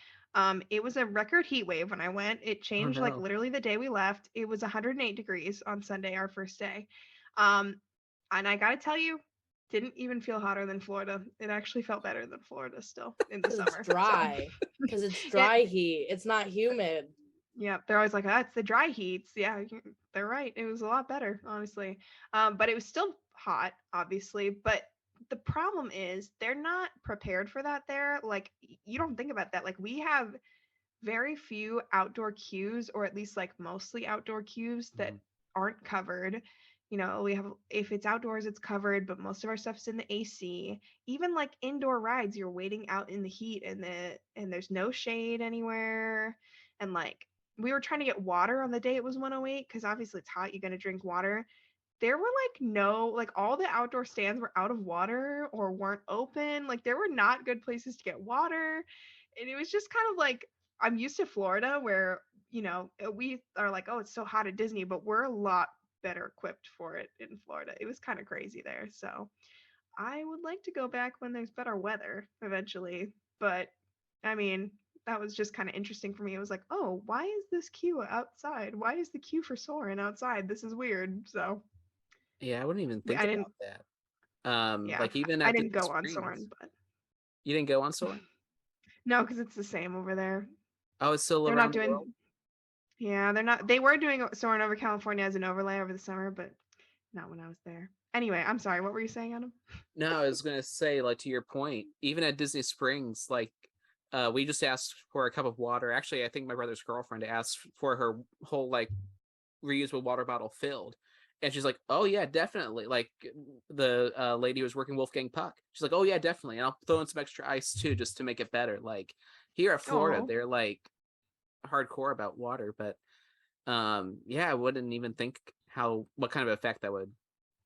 it was a record heat wave when I went. It changed like literally the day we left. It was 108 degrees on Sunday, our first day. And I gotta tell you, didn't even feel hotter than Florida. It actually felt better than Florida still in the summer. It's dry. Because it's dry heat. It's not humid. Yeah, they're always like, that's the dry heats. Yeah, they're right. It was a lot better, honestly. But it was still hot, obviously. But the problem is they're not prepared for that there. Like, you don't think about that. Like, we have very few outdoor queues, or at least like mostly outdoor queues that aren't covered. We have, if it's outdoors, it's covered, but most of our stuff's in the AC. Even like indoor rides, you're waiting out in the heat and there's no shade anywhere. And like, we were trying to get water on the day it was 108 because obviously it's hot, you're going to drink water. There were like all the outdoor stands were out of water or weren't open. Like, there were not good places to get water. And it was just kind of like, I'm used to Florida where, we are like, oh, it's so hot at Disney, but we're a lot better equipped for it in Florida. It was kind of crazy there. So I would like to go back when there's better weather eventually. But I mean, that was just kind of interesting for me. It was like, oh, why is this queue outside? Why is the queue for Soarin' outside? This is weird. So yeah, I wouldn't even think about that. Yeah, like even I didn't go on Soarin', but you didn't go on Soarin'? No, because it's the same over there. Oh, it's still around the world? Yeah, they're not. They were doing Soarin' over California as an overlay over the summer, but not when I was there. Anyway, I'm sorry. What were you saying, Adam? No, I was gonna say, like, to your point, even at Disney Springs, like, we just asked for a cup of water. Actually, I think my brother's girlfriend asked for her whole like reusable water bottle filled, And she's like, oh yeah, definitely. Like the lady who was working Wolfgang Puck. She's like, oh yeah, definitely. And I'll throw in some extra ice too, just to make it better. Like here at Florida, Oh, they're like hardcore about water, but yeah, I wouldn't even think what kind of effect that would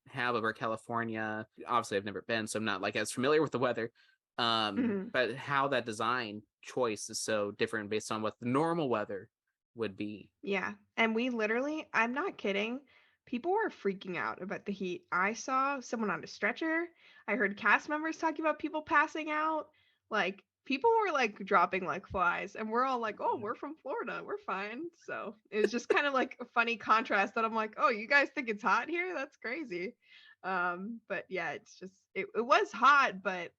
have over California. Obviously I've never been, so I'm not like as familiar with the weather. mhm. But how that design choice is so different based on what the normal weather would be. Yeah. And we literally, I'm not kidding. People were freaking out about the heat. I saw someone on a stretcher. I heard cast members talking about people passing out. Like, people were like dropping like flies. And we're all like, oh, we're from Florida. We're fine. So it was just kind of like a funny contrast that I'm like, oh, you guys think it's hot here? That's crazy. But yeah, it's just, it was hot, but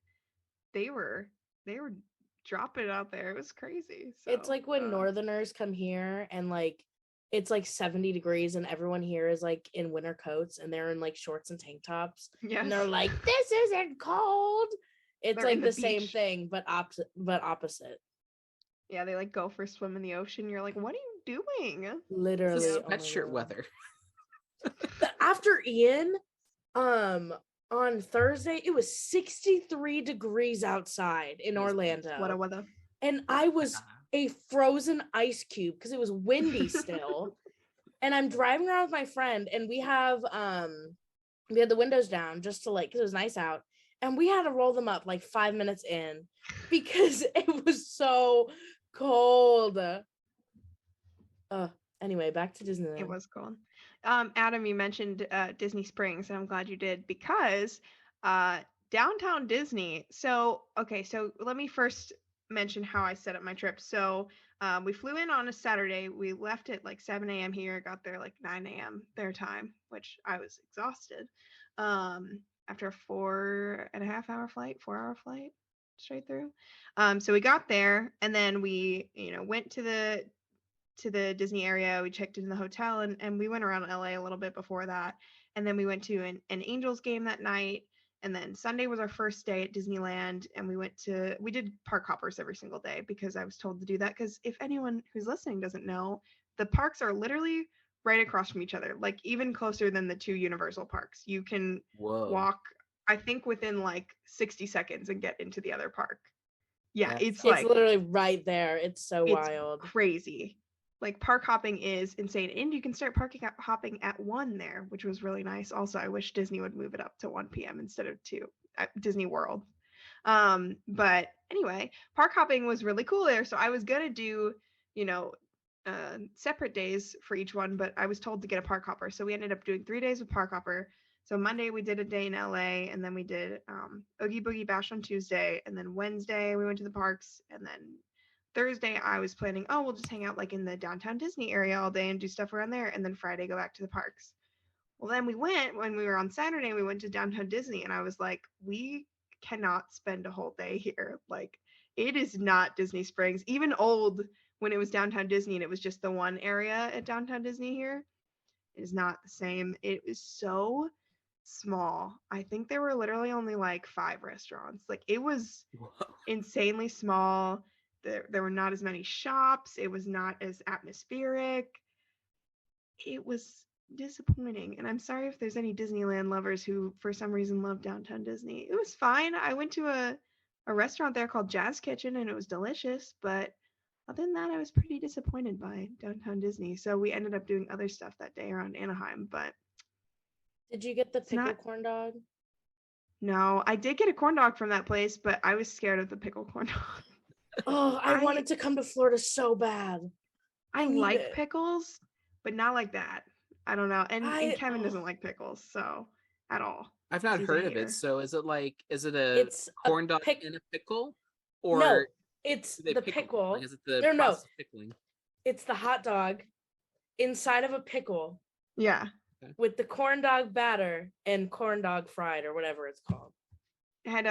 they were dropping it out there. It was crazy. So It's like when northerners come here and like it's like 70 degrees and everyone here is like in winter coats and they're in like shorts and tank tops. yes. And they're like, this isn't cold. It's They're like in the the same beach. thing, but opposite. Yeah, they like go for a swim in the ocean. You're like, what are you doing? Literally. This is oh my sweatshirt God. weather. After Ian, on Thursday, it was 63 degrees outside in Orlando. What a weather. And I was a frozen ice cube because it was windy still. And I'm driving around with my friend and we had the windows down just to like, because it was nice out. And we had to roll them up like 5 minutes in because it was so cold. Anyway, back to Disneyland. It was cold. Adam, you mentioned Disney Springs, and I'm glad you did because downtown Disney. So let me first mention how I set up my trip. So we flew in on a Saturday. We left at like 7 a.m. here, got there like 9 a.m. their time, which I was exhausted after a 4.5 hour flight, 4 hour flight straight through. So we got there and then we, went to the Disney area. We checked in the hotel and we went around LA a little bit before that. And then we went to an Angels game that night. And then Sunday was our first day at Disneyland. And we did park hoppers every single day because I was told to do that. Because if anyone who's listening doesn't know, the parks are literally right across from each other, like even closer than the two Universal parks. You can walk, I think, within like 60 seconds and get into the other park. Yeah, it's literally right there. It's so wild. Crazy. Like park hopping is insane, and you can start hopping at 1 there, which was really nice. Also, I wish Disney would move it up to 1 p.m. instead of 2 at Disney World. But anyway, park hopping was really cool there. So I was gonna do, separate days for each one, but I was told to get a park hopper. So we ended up doing 3 days with park hopper. So Monday we did a day in LA, and then we did Oogie Boogie Bash on Tuesday, and then Wednesday we went to the parks, and then Thursday I was planning, we'll just hang out like in the downtown Disney area all day and do stuff around there, and then Friday go back to the parks. Well, then when we were on Saturday, we went to downtown Disney, and I was like, we cannot spend a whole day here. Like, it is not Disney Springs. Even old, when it was downtown Disney and it was just the one area at downtown Disney here, it is not the same. It is so small. I think there were literally only like 5 restaurants. Like, it was insanely small. There were not as many shops. It was not as atmospheric. It was disappointing. And I'm sorry if there's any Disneyland lovers who for some reason love downtown Disney. It was fine. I went to a restaurant there called Jazz Kitchen and it was delicious. But other than that, I was pretty disappointed by downtown Disney. So we ended up doing other stuff that day around Anaheim. But did you get the pickle corn dog? No, I did get a corn dog from that place, but I was scared of the pickle corn dog. Oh, I wanted to come to Florida so bad. I like pickles, but not like that. I don't know. And Kevin doesn't like pickles, so at all. I've not heard of it. So is it a corn dog in a pickle? Or no, it's the pickle. Like, is it the no. pickling? It's the hot dog inside of a pickle. Yeah. With the corn dog batter and corn dog fried or whatever it's called. It had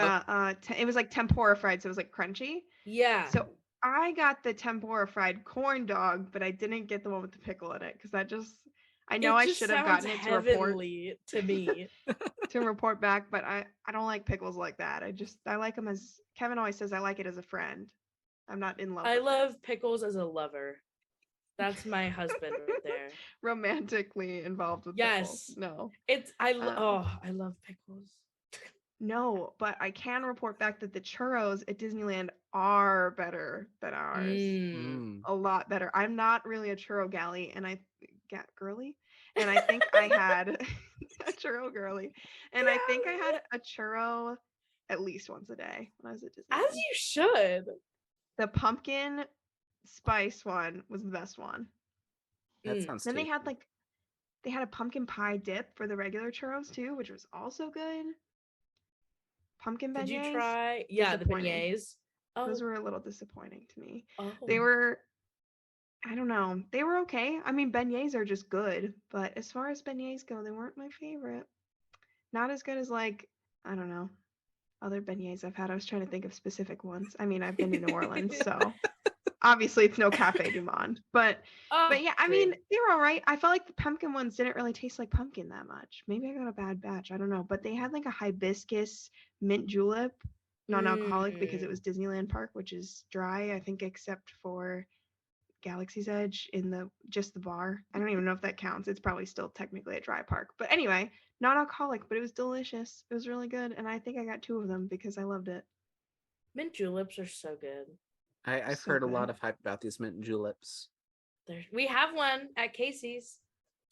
it was like tempura fried, so it was like crunchy. Yeah. So I got the tempura fried corn dog, but I didn't get the one with the pickle in it because I know I should have gotten it to report to me to report back, but I don't like pickles like that. I like them as Kevin always says. I like it as a friend. I'm not in love. I love pickles as a lover. That's my husband right there. Romantically involved with Yes. pickles. No. I love pickles. No, but I can report back that the churros at Disneyland are better than ours. A lot better. I'm not really a churro galley, and girly, and I think I had a churro girly, and I think I had a churro at least once a day when I was at Disneyland. As you should. The pumpkin spice one was the best one. That sounds. Then they had a pumpkin pie dip for the regular churros too, which was also good. Pumpkin beignets. Did you try? Yeah, the beignets. Oh. Those were a little disappointing to me. Oh. They were, I don't know. They were okay. I mean, beignets are just good, but as far as beignets go, they weren't my favorite. Not as good as I don't know, other beignets I've had. I was trying to think of specific ones. I mean, I've been to New Orleans, so obviously it's no Cafe du Monde, but yeah, I mean, they were all right. I felt like the pumpkin ones didn't really taste like pumpkin that much. Maybe I got a bad batch. I don't know, but they had like a hibiscus mint julep, non-alcoholic, because it was Disneyland Park, which is dry, I think, except for Galaxy's Edge in just the bar. I don't even know if that counts. It's probably still technically a dry park, but anyway, non-alcoholic, but it was delicious. It was really good, and I think I got 2 of them because I loved it. Mint juleps are so good. I've heard a lot of hype about these mint juleps. We have one at Casey's.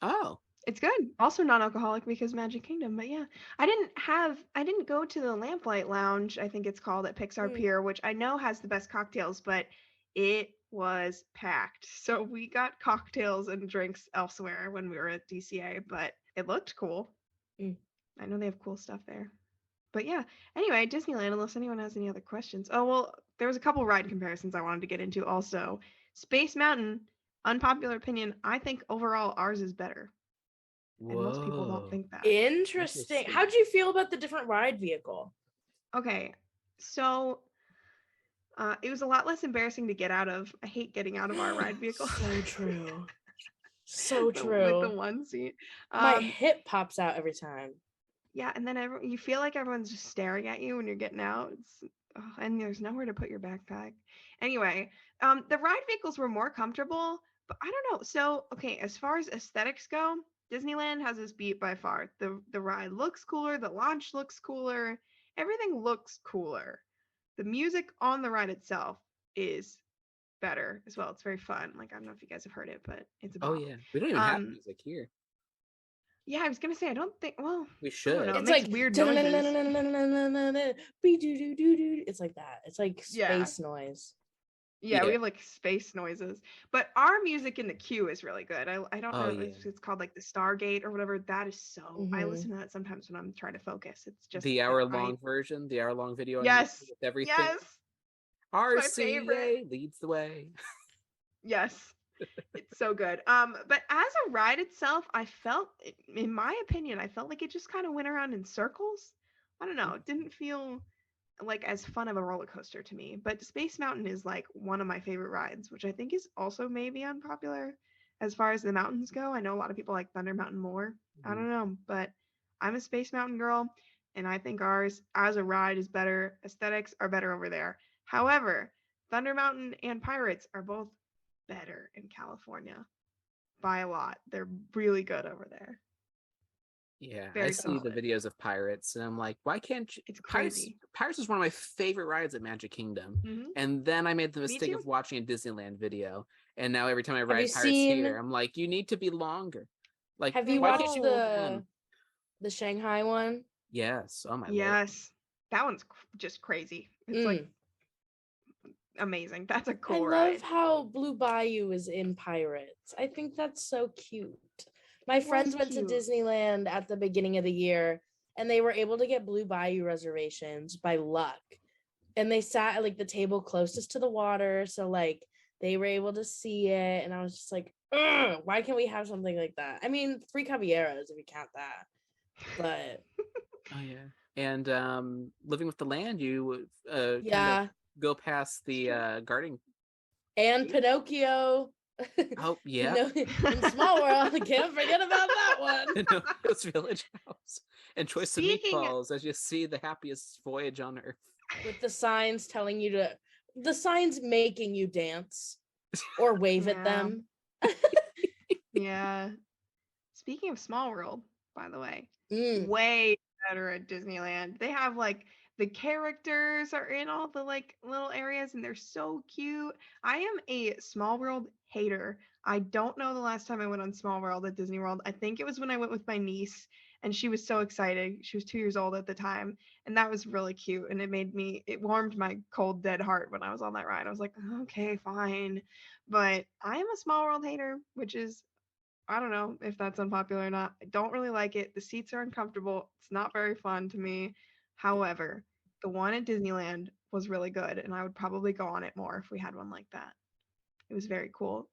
Oh. It's good. Also non-alcoholic because Magic Kingdom, but yeah. I didn't go to the Lamplight Lounge, I think it's called, at Pixar Pier, which I know has the best cocktails, but it was packed. So we got cocktails and drinks elsewhere when we were at DCA, but it looked cool. I know they have cool stuff there. But yeah, anyway, Disneyland, unless anyone has any other questions. Oh, well, there was a couple ride comparisons I wanted to get into also. Space Mountain, unpopular opinion, I think overall ours is better. Whoa. And most people don't think that. Interesting. How'd you feel about the different ride vehicle? Okay, so it was a lot less embarrassing to get out of. I hate getting out of our ride vehicle. So true. So true. With the one seat. My hip pops out every time. Yeah, and then you feel like everyone's just staring at you when you're getting out. And there's nowhere to put your backpack. Anyway, the ride vehicles were more comfortable, but I don't know. So, okay, as far as aesthetics go, Disneyland has this beat by far. The ride looks cooler, the launch looks cooler, everything looks cooler. The music on the ride itself is better as well. It's very fun. Like, I don't know if you guys have heard it, but it's a bop. Oh yeah, we don't even have music here. Yeah, I was gonna say I don't think. Well, we should. It's like weird noises. It's like that. It's like space noise. Yeah, we have like space noises. But our music in the queue is really good. I don't know if it's called like the Stargate or whatever. That is so. I listen to that sometimes when I'm trying to focus. It's just the hour-long version, the hour-long video. Yes. With everything. Yes. RCA leads the way. Yes. It's so good. But as a ride itself, I felt, in my opinion, I felt like it just kind of went around in circles. I don't know. It didn't feel like as fun of a roller coaster to me. But Space Mountain is like one of my favorite rides, which I think is also maybe unpopular as far as the mountains go. I know a lot of people like Thunder Mountain more. I don't know, but I'm a Space Mountain girl, and I think ours as a ride is better. Aesthetics are better over there. However, Thunder Mountain and Pirates are both better in California by a lot. They're really good over there. Yeah, I see the videos of Pirates and I'm like, why can't you? It's crazy. Pirates is one of my favorite rides at Magic Kingdom. And then I made the mistake of watching a Disneyland video, and now every time I ride Pirates here, I'm like, you need to be longer. Like, have you watched the Shanghai one? Yes. Oh my Lord. That one's just crazy. It's like amazing. That's a cool ride. I love how Blue Bayou is in Pirates. I think that's so cute. My friends went to Disneyland at the beginning of the year, and they were able to get Blue Bayou reservations by luck. And they sat at like the table closest to the water, so like they were able to see it. And I was just like, why can't we have something like that? I mean, Three Caballeros if you count that. But oh yeah. And Living with the Land, you go past the garden and Pinocchio. Oh yeah. In Small World, I can't forget about that one. Pinocchio's Village House and Choice of Meatballs as you see the happiest voyage on Earth. With the signs telling you the signs making you dance or wave at them. Yeah. Speaking of Small World, by the way, Mm. way better at Disneyland. They have like the characters are in all the like little areas and they're so cute. I am a Small World hater. I don't know the last time I went on Small World at Disney World. I think it was when I went with my niece and she was so excited. She was 2 years old at the time and that was really cute and it warmed my cold dead heart when I was on that ride. I was like, okay, fine. But I am a Small World hater, which is I don't know if that's unpopular or not. I don't really like it. The seats are uncomfortable. It's not very fun to me. However, the one at Disneyland was really good, and I would probably go on it more if we had one like that. It was very cool,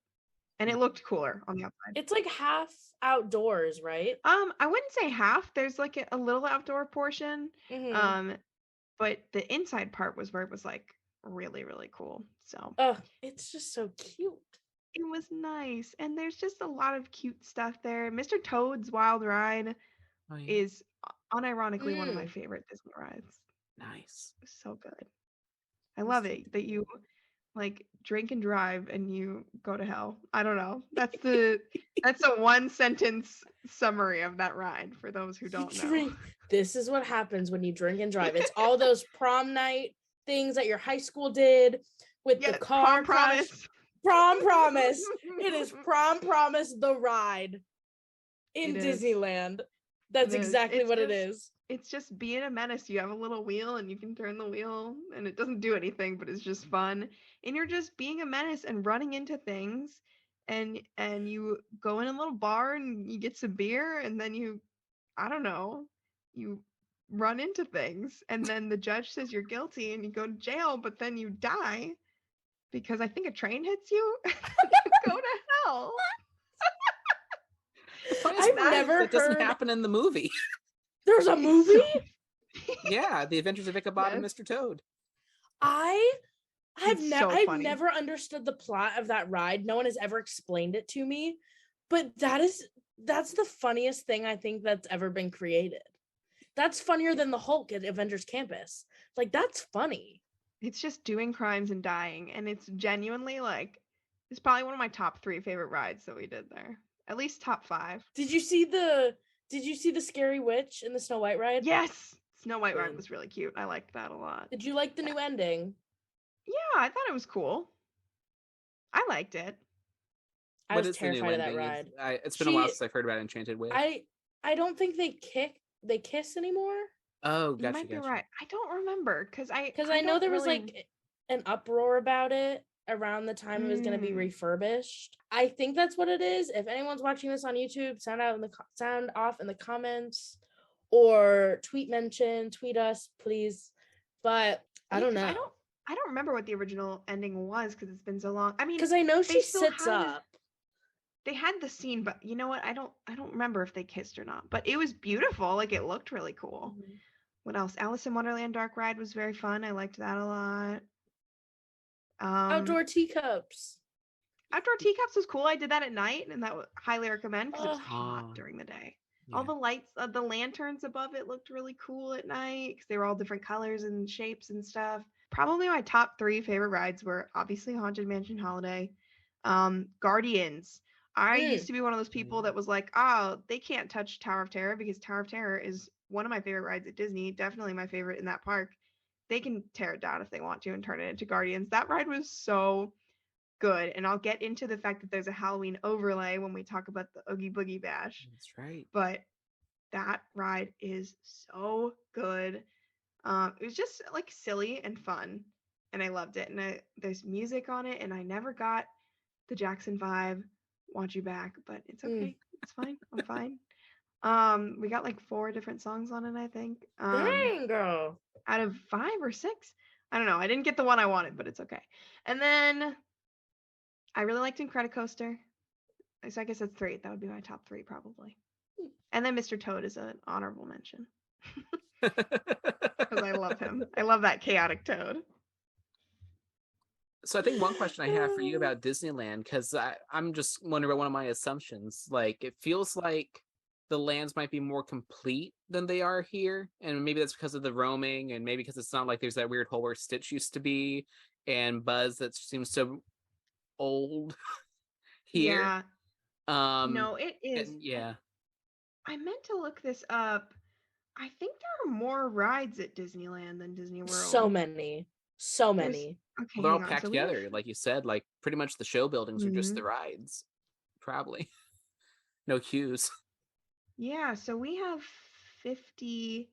and it looked cooler on the outside. It's like half outdoors, right? I wouldn't say half. There's like a little outdoor portion, Mm-hmm. but the inside part was where it was like really, really cool. So Oh, it's just so cute. it was nice, and there's just a lot of cute stuff there. Mr. Toad's Wild Ride is unironically one of my favorite Disney rides. Nice. So good. I love it that you like drink and drive and you go to hell. I don't know. That's a one sentence summary of that ride for those who don't know. This is what happens when you drink and drive. It's all those prom night things that your high school did with the car crash. Prom Promise. It is Prom Promise the ride in Disneyland. That's exactly what it is. It's just being a menace. You have a little wheel and you can turn the wheel and it doesn't do anything, but it's just fun. And you're just being a menace and running into things and you go in a little bar and you get some beer and then you run into things and then the judge says you're guilty and you go to jail, but then you die because I think a train hits you. Go to hell. I've never heard... That doesn't happen in the movie. There's a movie? Yeah, The Adventures of Ichabod and Mr. Toad. I've never understood the plot of that ride. No one has ever explained it to me. But that's the funniest thing I think that's ever been created. That's funnier than the Hulk at Avengers Campus. Like, that's funny. It's just doing crimes and dying, and it's genuinely like it's probably one of my top 3 favorite rides that we did there. At least top 5. Did you see the Scary Witch in the Snow White ride? Yes, Snow White ride was really cute. I liked that a lot. Did you like the new ending? Yeah, I thought it was cool. I liked it. I was terrified of that ride. It's been a while since I've heard about Enchanted Witch. I don't think they kiss anymore. Oh, gotcha. You might be right. I don't remember because I know there was like an uproar about it around the time it was going to be refurbished. I think that's what it is. If anyone's watching this on YouTube, sound off in the comments or tweet us, please. But I don't know. I don't remember what the original ending was because it's been so long. I mean, because I know she sits up. They had the scene, but you know what? I don't remember if they kissed or not. But it was beautiful. Like, it looked really cool. Mm-hmm. What else? Alice in Wonderland Dark Ride was very fun. I liked that a lot. Outdoor teacups. Outdoor teacups was cool. I did that at night, and that would highly recommend because it was hot during the day. Yeah. All the lights, the lanterns above it looked really cool at night because they were all different colors and shapes and stuff. Probably my top 3 favorite rides were obviously Haunted Mansion Holiday, Guardians. I used to be one of those people that was like, oh, they can't touch Tower of Terror because Tower of Terror is one of my favorite rides at Disney, definitely my favorite in that park. They can tear it down if they want to and turn it into Guardians. That ride was so good. And I'll get into the fact that there's a Halloween overlay when we talk about the Oogie Boogie Bash. That's right. But that ride is so good. It was just like silly and fun. And I loved it. And there's music on it. And I never got the Jackson vibe. Want You Back, but it's okay. It's fine. I'm fine. We got like 4 different songs on it, I think. Dang, girl. Out of 5 or 6. I don't know. I didn't get the one I wanted, but it's okay. And then I really liked Incredicoaster. So I guess that's 3. That would be my top 3 probably. And then Mr. Toad is an honorable mention. Because I love him. I love that chaotic Toad. So I think one question I have for you about Disneyland, because I'm just wondering about one of my assumptions. Like, it feels like the lands might be more complete than they are here. And maybe that's because of the roaming, and maybe because it's not like there's that weird hole where Stitch used to be, and Buzz that seems so old. here. Yeah. No, it is. Yeah. I meant to look this up. I think there are more rides at Disneyland than Disney World. So many. Okay, Well, they're all hang on. packed So we have- together, like you said. Like pretty much the show buildings are just the rides, probably. No queues. Yeah, so we have 58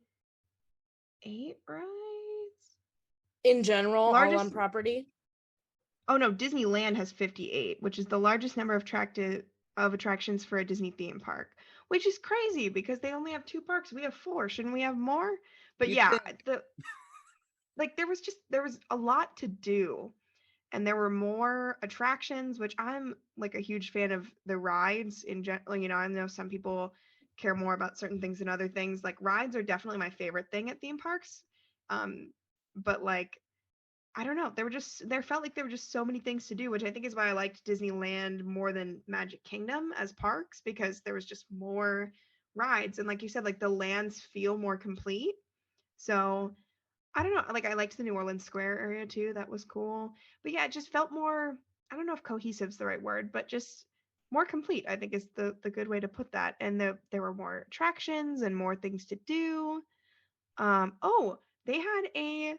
rides. In general, all Largest- on property. Oh no, Disneyland has 58, which is the largest number of attractions for a Disney theme park, which is crazy because they only have 2 parks. We have 4. Shouldn't we have more? But You'd yeah, think. there was a lot to do, and there were more attractions, which I'm like a huge fan of the rides in general. You know, I know some people care more about certain things than other things. Like rides are definitely my favorite thing at theme parks. But like I don't know, there felt like there were just so many things to do, which I think is why I liked Disneyland more than Magic Kingdom as parks, because there was just more rides, and like you said, like the lands feel more complete. So I don't know, like I liked the New Orleans Square area too. That was cool. But yeah, it just felt more, I don't know if cohesive is the right word, but just more complete, I think is the good way to put that. And there were more attractions and more things to do. They had a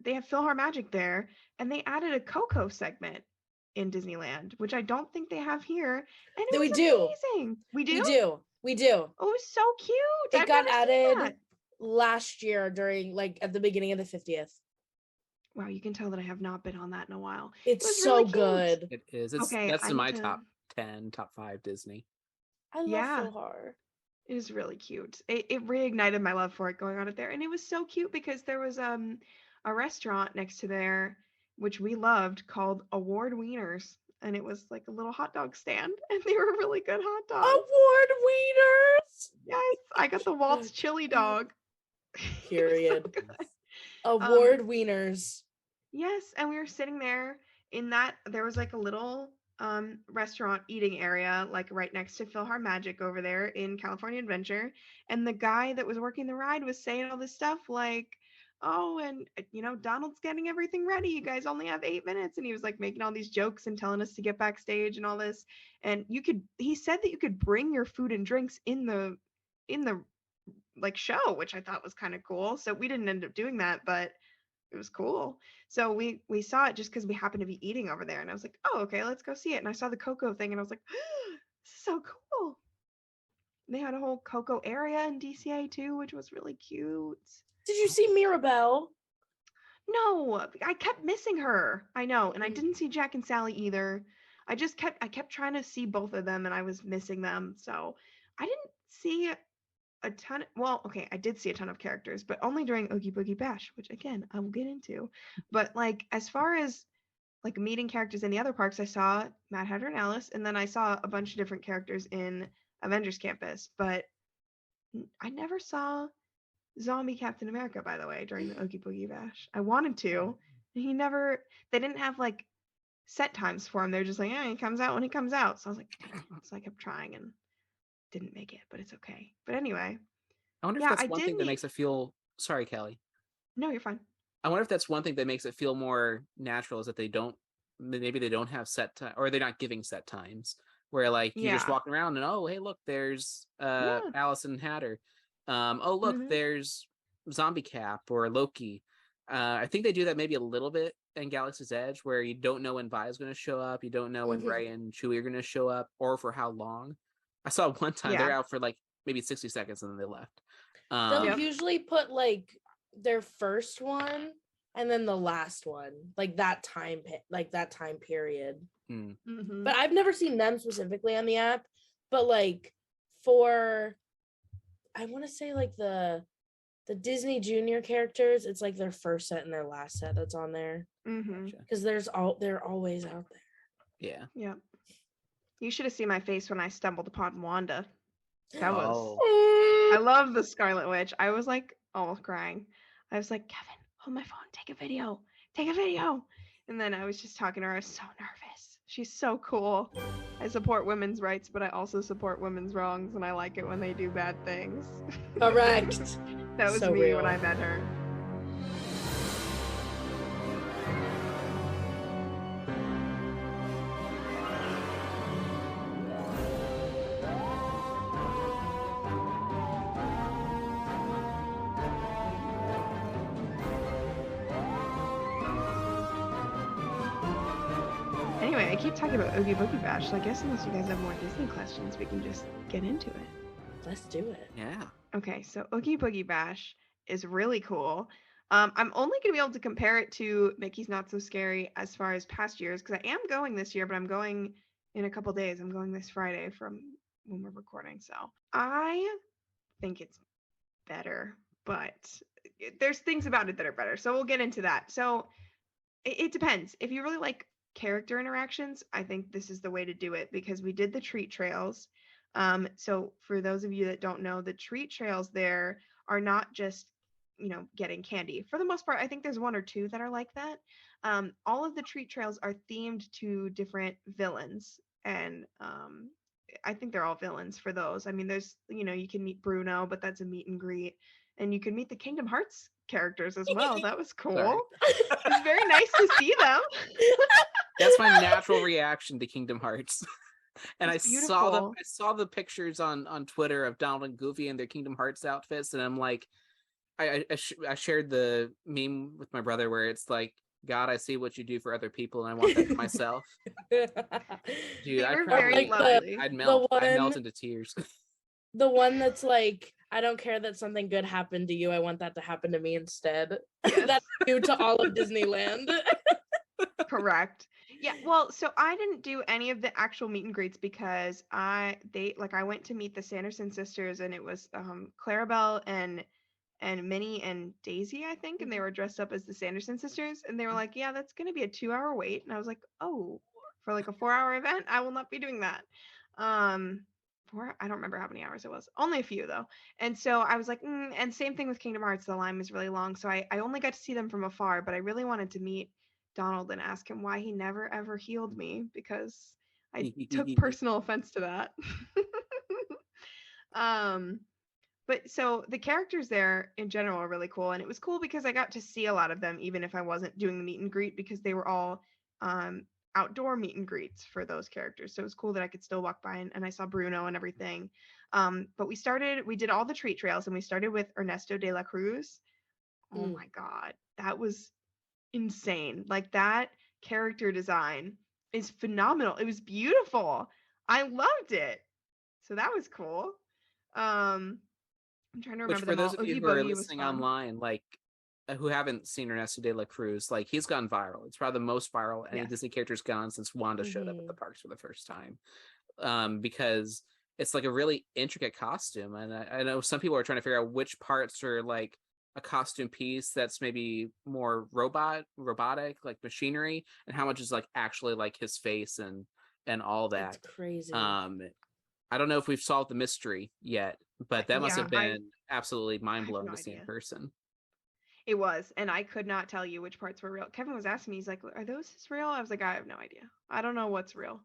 they have PhilharMagic there, and they added a Coco segment in Disneyland, which I don't think they have here. And it was amazing. We do? We do. Oh, it was so cute. It I've got never seen added that. last year during like at the beginning of the 50th. Wow, you can tell that I have not been on that in a while. It's was so really cute. good. It is. Okay, That's I in need my to- top 10, top 5 Disney. I love Yeah. Philhar. It is really cute. It reignited my love for it going on it there. And it was so cute because there was a restaurant next to there, which we loved, called Award Wieners. And it was like a little hot dog stand. And they were really good hot dogs. Award wieners. Yes, I got the Waltz chili dog. Period. So good. Award wieners. Yes, and we were sitting there in that, there was like a little restaurant eating area like right next to PhilharMagic over there in California Adventure, and the guy that was working the ride was saying all this stuff like, oh, and you know, Donald's getting everything ready, you guys only have 8 minutes, and he was like making all these jokes and telling us to get backstage and all this. And he said that you could bring your food and drinks in the like show, which I thought was kind of cool. So we didn't end up doing that, but it was cool. So we saw it just because we happened to be eating over there, and I was like, oh, okay, let's go see it. And I saw the Coco thing, and I was like, this is so cool. They had a whole Coco area in DCA too, which was really cute. Did you see Mirabelle? No, I kept missing her. I know, and I didn't see Jack and Sally either. I kept trying to see both of them, and I was missing them. So I didn't see a ton. Well, okay, I did see a ton of characters, but only during Oogie Boogie Bash, which again I will get into. But like as far as like meeting characters in the other parks, I saw Mad Hatter and Alice, and then I saw a bunch of different characters in Avengers Campus, but I never saw Zombie Captain America, by the way, during the Oogie Boogie Bash. I wanted to. And they didn't have like set times for him. They're just like, yeah, he comes out when he comes out. So I was like, so I kept trying and didn't make it, but it's okay. But anyway. I wonder if that's one thing that makes it feel. Sorry, Kelley. No, you're fine. I wonder if that's one thing that makes it feel more natural is that maybe they don't have set time, or they're not giving set times where like you're just walking around and oh hey look, there's Alice and Hatter. Oh look, there's Zombie Cap or Loki. I think they do that maybe a little bit in Galaxy's Edge, where you don't know when Vi is going to show up, you don't know when Rey and Chewie are going to show up, or for how long. I saw one time they're out for like maybe 60 seconds and then they left. They'll usually put like their first one and then the last one, like that time period. But I've never seen them specifically on the app. But like for, I want to say like the Disney Junior characters, it's like their first set and their last set that's on there. Because they're always out there. Yeah. You should have seen my face when I stumbled upon Wanda. That was. I love the Scarlet Witch. I was like almost crying. I was like, Kevin, hold my phone. Take a video. And then I was just talking to her. I was so nervous. She's so cool. I support women's rights, but I also support women's wrongs, and I like it when they do bad things. Correct. That was so me real. When I met her. Anyway, I keep talking about Oogie Boogie Bash, so I guess unless you guys have more Disney questions, we can just get into it. Let's do it. Yeah. Okay, so Oogie Boogie Bash is really cool. I'm only going to be able to compare it to Mickey's Not So Scary as far as past years, because I am going this year, but I'm going in a couple days. I'm going this Friday from when we're recording, so I think it's better, but there's things about it that are better, so we'll get into that. So it depends. If you really like character interactions, I think this is the way to do it, because we did the treat trails. So for those of you that don't know, the treat trails there are not just, getting candy. For the most part, I think there's one or two that are like that. All of the treat trails are themed to different villains, and I think they're all villains for those. I mean, there's, you can meet Bruno, but that's a meet and greet, and you can meet the Kingdom Hearts characters as well. That was cool. It's very nice to see them. That's my natural reaction to Kingdom Hearts. And It's I saw the pictures on Twitter of Donald and Goofy in their Kingdom Hearts outfits, and I'm like, I shared the meme with my brother where it's like, God, I see what you do for other people, and I want that for myself. Dude, I'd melt into tears. The one that's like, I don't care that something good happened to you. I want that to happen to me instead. Yes. That's new to all of Disneyland. Correct. Yeah, well, so I didn't do any of the actual meet and greets because I went to meet the Sanderson sisters, and it was Clarabelle and Minnie and Daisy, I think, and they were dressed up as the Sanderson sisters, and they were like, yeah, that's going to be a 2-hour wait. And I was like, oh, for like a 4-hour event, I will not be doing that. I don't remember how many hours it was. Only a few, though. And so I was like, and same thing with Kingdom Hearts. The line was really long, so I only got to see them from afar, but I really wanted to meet Donald and ask him why he never ever healed me, because I took personal offense to that. But so the characters there in general are really cool, and it was cool because I got to see a lot of them even if I wasn't doing the meet and greet, because they were all outdoor meet and greets for those characters. So it was cool that I could still walk by and I saw Bruno and everything. But we did all the treat trails, and we started with Ernesto de la Cruz. Oh my God, that was insane. Like, that character design is phenomenal. It was beautiful. I loved it. So that was cool. I'm trying to remember. Which, for those of you who are listening online, like, who haven't seen Ernesto de la Cruz, like, he's gone viral. It's probably the most viral any Disney character's gone since Wanda showed up at the parks for the first time. Because it's like a really intricate costume, and I know some people are trying to figure out which parts are like a costume piece that's maybe more robotic, like machinery, and how much is like actually like his face and all that. That's crazy. I don't know if we've solved the mystery yet, but that must have been absolutely mind-blowing to see in person. It was, and I could not tell you which parts were real. Kevin was asking me, he's like, are those real? I was like, I have no idea. I don't know what's real.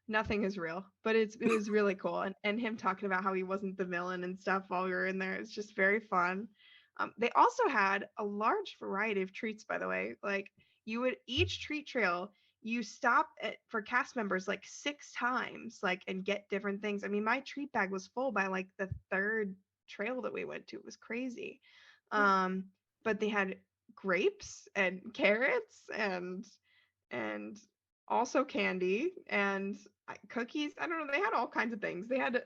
Nothing is real, but it was really cool. And him talking about how he wasn't the villain and stuff while we were in there, it's just very fun. They also had a large variety of treats, by the way. Like, each treat trail, you stop for cast members like 6 times, like, and get different things. I mean, my treat bag was full by like the 3rd trail that we went to. It was crazy. But they had grapes and carrots and also candy and cookies. I don't know. They had all kinds of things. They had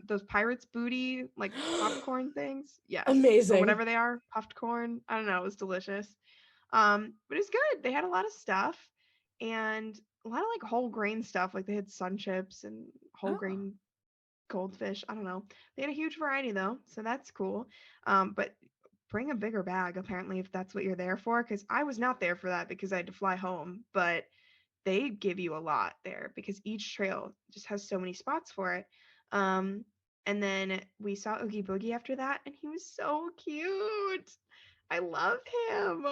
those pirates booty, like popcorn things. Yes. Amazing. Or whatever they are. Puffed corn. I don't know. It was delicious. But it's good. They had a lot of stuff and a lot of like whole grain stuff. Like, they had sun chips and whole grain goldfish. I don't know. They had a huge variety though. So that's cool. But bring a bigger bag, apparently, if that's what you're there for, because I was not there for that because I had to fly home. But they give you a lot there because each trail just has so many spots for it. And then we saw Oogie Boogie after that, and he was so cute. I love him.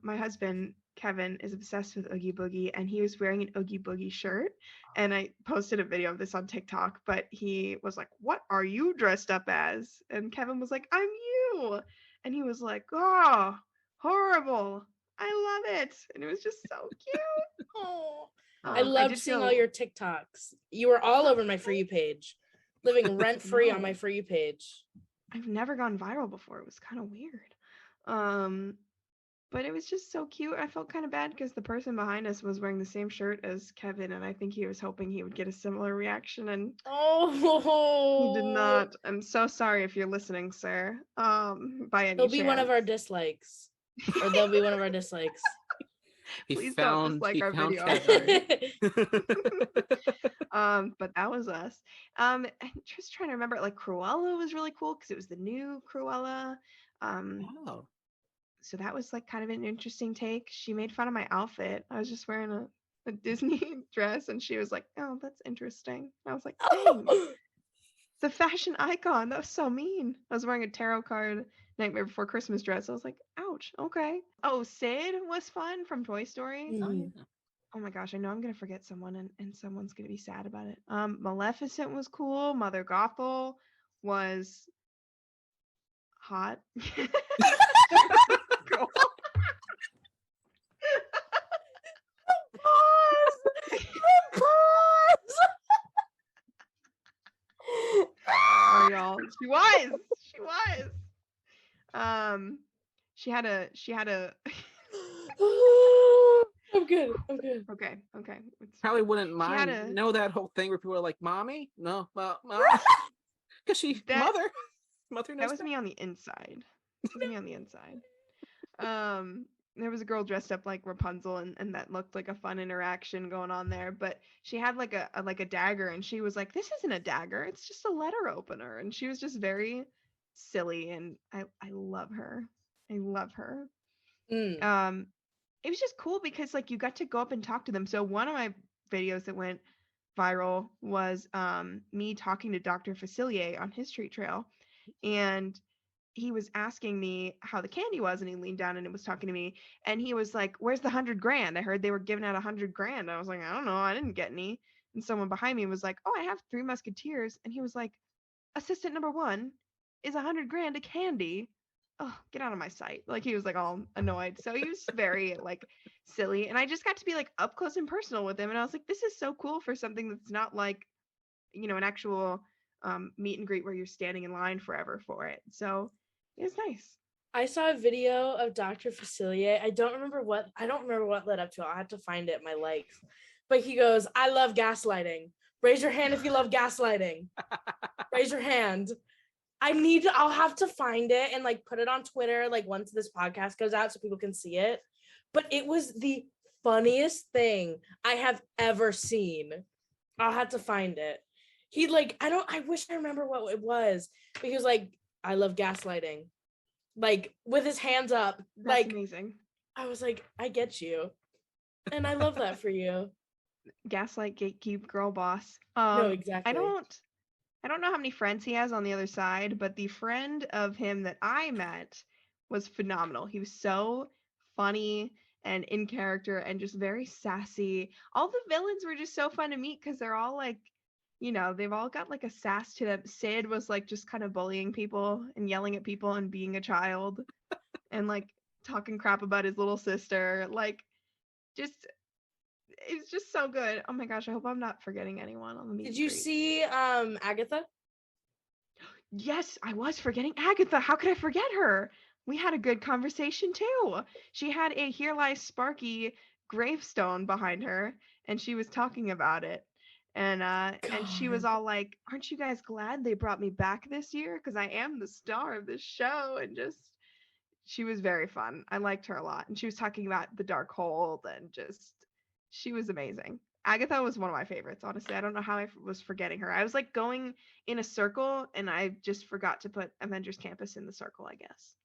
My husband Kevin is obsessed with Oogie Boogie, and he was wearing an Oogie Boogie shirt, and I posted a video of this on TikTok, but he was like, what are you dressed up as? And Kevin was like, I'm you. And he was like, oh, horrible. I love it. And it was just so cute. Oh, I loved seeing all your TikToks. You were all over my For You page, living rent free on my For You page. I've never gone viral before. It was kind of weird. But it was just so cute. I felt kind of bad because the person behind us was wearing the same shirt as Kevin, and I think he was hoping he would get a similar reaction, and he did Oh, not. I'm so sorry if you're listening, sir. By any he'll be one of chance. our dislikes, or they'll be one of our dislikes. Please don't dislike he our found video. I'm Kevin. sorry. But that was us. I'm just trying to remember. Like Cruella was really cool because it was the new Cruella. Oh. So that was like kind of an interesting take. She made fun of my outfit. I was just wearing a Disney dress, and she was like, "Oh, that's interesting." I was like, "Dang, it's a fashion icon." That was so mean. I was wearing a tarot card Nightmare Before Christmas dress. I was like, "Ouch." Okay. Oh, Sid was fun from Toy Story. Oh, Mhm. yeah. Oh my gosh, I know I'm gonna forget someone, and someone's gonna be sad about it. Maleficent was cool. Mother Gothel was hot. Cool. Pause. Pause. Sorry, y'all. She was. She was. She had a. I'm good. I'm good. Okay. Okay. It's Probably fine. wouldn't She had mind. a. Know that whole thing where people are like, "Mommy, no, mom," because That mother that knows was that. me on the inside. That was me on the inside. There was a girl dressed up like Rapunzel, and that looked like a fun interaction going on there. But she had like a dagger, and she was like, "This isn't a dagger. It's just a letter opener." And she was just very silly, and I love her. I love her. Mm. It was just cool because like you got to go up and talk to them. So one of my videos that went viral was me talking to Dr. Facilier on his street trail, and he was asking me how the candy was, and he leaned down and was talking to me, and he was like, "Where's the 100 grand? I heard they were giving out 100 grand." I was like, "I don't know, I didn't get any." And someone behind me was like, "Oh, I have Three Musketeers," and he was like, "Assistant number one is 100 grand a candy." Oh, get out of my sight. Like he was like all annoyed. So he was very like silly. And I just got to be like up close and personal with him. And I was like, this is so cool for something that's not like, an actual meet and greet where you're standing in line forever for it. So it was nice. I saw a video of Dr. Facilier. I don't remember what led up to it. I'll have to find it in my likes. But he goes, "I love gaslighting. Raise your hand if you love gaslighting. Raise your hand." I'll have to find it and like put it on Twitter like once this podcast goes out so people can see it. But it was the funniest thing I have ever seen. I'll have to find it. He like, I wish I remember what it was, but he was like, "I love gaslighting." Like with his hands up. That's like amazing. I was like, I get you. And I love that for you. Gaslight gatekeep girl boss. No, exactly. I don't know how many friends he has on the other side, but the friend of him that I met was phenomenal. He was so funny and in character and just very sassy. All the villains were just so fun to meet because they're all like, they've all got like a sass to them. Sid was like just kind of bullying people and yelling at people and being a child and like talking crap about his little sister. Like, just it's just so good. Oh my gosh, I hope I'm not forgetting anyone on the meet Did and you greet. see Agatha? Yes, I was forgetting Agatha. How could I forget her? We had a good conversation too. She had a Here Lies Sparky gravestone behind her, and she was talking about it. And she was God. all like, "Aren't you guys glad they brought me back this year? Because I am the star of this show." And just she was very fun. I liked her a lot. And she was talking about the dark hold and just she was amazing. Agatha was one of my favorites, honestly. I don't know how I was forgetting her. I was like going in a circle and I just forgot to put Avengers Campus in the circle, I guess.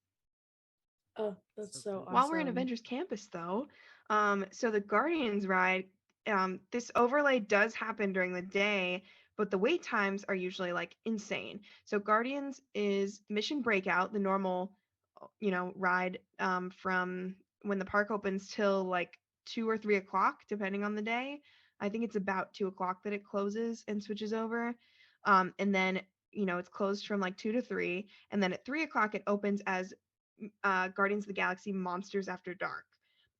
Oh, that's so awesome. While we're in Avengers Campus though, so the Guardians ride, this overlay does happen during the day, but the wait times are usually like insane. So Guardians is Mission Breakout, the normal ride from when the park opens till like 2 or 3 o'clock, depending on the day. I think it's about 2 o'clock that it closes and switches over. And then, it's closed from like 2 to 3. And then at 3 o'clock, it opens as Guardians of the Galaxy Monsters After Dark.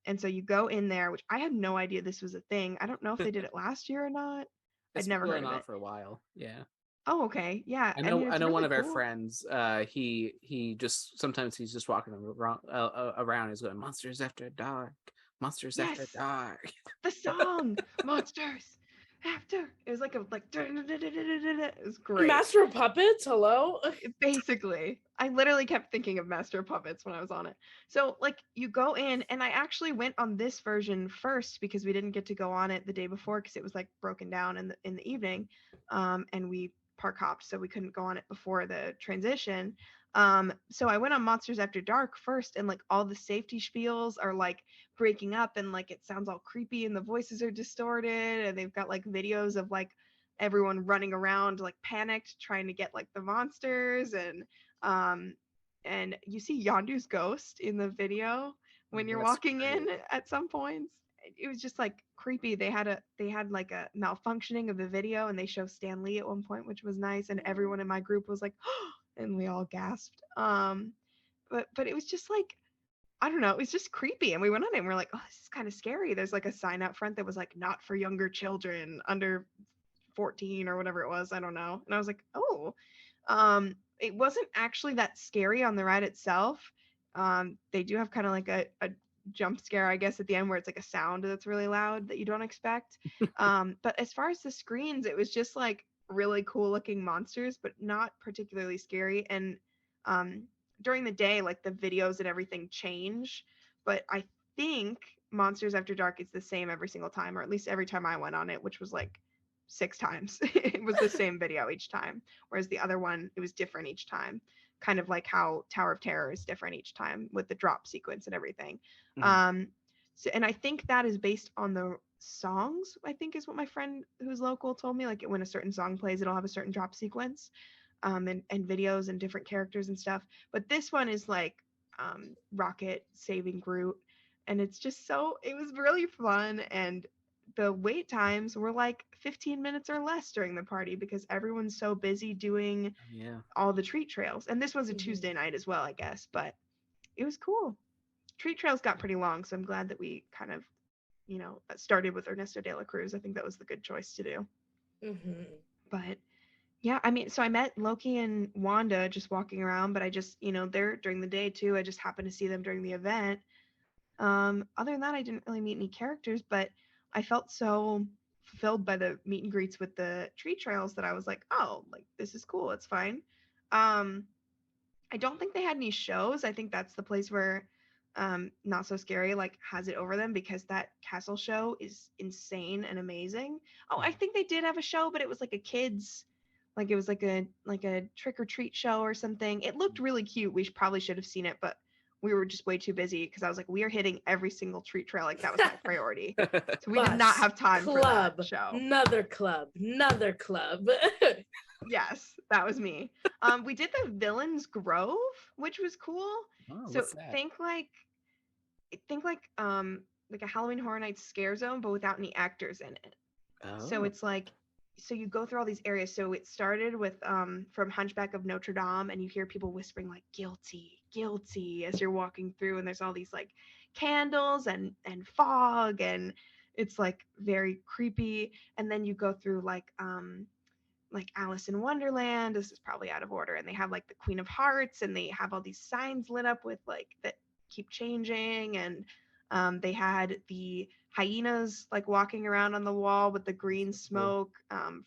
And so you go in there, which I had no idea this was a thing. I don't know if they did it last year or not. I'd It's never been heard going of on it. for a while. Yeah. Oh, okay. Yeah. I I mean, know. I it's know one really of our cool. friends. He just sometimes he's just walking around. He's going monsters after dark, monsters after Yes. dark. The song Monsters After. It was like a like it was great. Master of Puppets, hello. Basically, I literally kept thinking of Master of Puppets when I was on it. So like you go in, and I actually went on this version first because we didn't get to go on it the day before because it was like broken down in the evening, and we park hopped, so we couldn't go on it before the transition. So I went on Monsters After Dark first, and like all the safety spiels are like breaking up, and like it sounds all creepy, and the voices are distorted, and they've got like videos of like everyone running around like panicked trying to get like the monsters, um and you see Yondu's ghost in the video when you're That's walking great. in at some points. It was just like creepy. They had like a malfunctioning of the video, and they show Stan Lee at one point, which was nice, and everyone in my group was like and we all gasped. But it was just like, I don't know, it was just creepy. And we went on it and we're like, oh, this is kind of scary. There's like a sign out front that was like, not for younger children under 14 or whatever it was. I don't know. And I was like, oh, it wasn't actually that scary on the ride itself. They do have kind of like a jump scare, I guess, at the end where it's like a sound that's really loud that you don't expect. But as far as the screens, it was just like really cool looking monsters, but not particularly scary. And during the day, like the videos and everything change. But I think Monsters After Dark is the same every single time, or at least every time I went on it, which was like 6 times. It was the same video each time, whereas the other one, it was different each time, kind of like how Tower of Terror is different each time with the drop sequence and everything. Mhm. So, and I think that is based on the songs, I think is what my friend who's local told me. Like when a certain song plays, it'll have a certain drop sequence, and videos and different characters and stuff. But this one is like Rocket saving Groot, and it's just so, it was really fun. And the wait times were like 15 minutes or less during the party because everyone's so busy doing Yeah. all the treat trails. And this was a Mhm. Tuesday night as well, I guess, but it was cool. Treat trails got pretty long, so I'm glad that we kind of, started with Ernesto de la Cruz. I think that was the good choice to do. Mhm. But yeah, I mean, so I met Loki and Wanda just walking around, but I just, they're during the day too. I just happened to see them during the event. Other than that, I didn't really meet any characters, but I felt so fulfilled by the meet and greets with the tree trails that I was like, oh, like this is cool. It's fine. Um, I don't think they had any shows. I think that's the place where Not So Scary like has it over them because that castle show is insane and amazing. Oh, I think they did have a show, but it was like a kids, like it was like a trick or treat show or something. It looked really cute. We probably should have seen it, but we were just way too busy because I was like, we are hitting every single treat trail. Like that was my priority. So we did not Bus, have time for club, that show. another club, another club. Yes, that was me. We did the Villains Grove, which was cool. Oh, So what's that? think like a Halloween Horror Nights scare zone, but without any actors in it. So Oh. it's like, so you go through all these areas. So it started with from Hunchback of Notre Dame, and you hear people whispering like guilty, guilty as you're walking through, and there's all these like candles and fog, and it's like very creepy. And then you go through like Alice in Wonderland. This is probably out of order. And they have like the Queen of Hearts, and they have all these signs lit up with like that keep changing. And they had the hyenas like walking around on the wall with the green Cool. smoke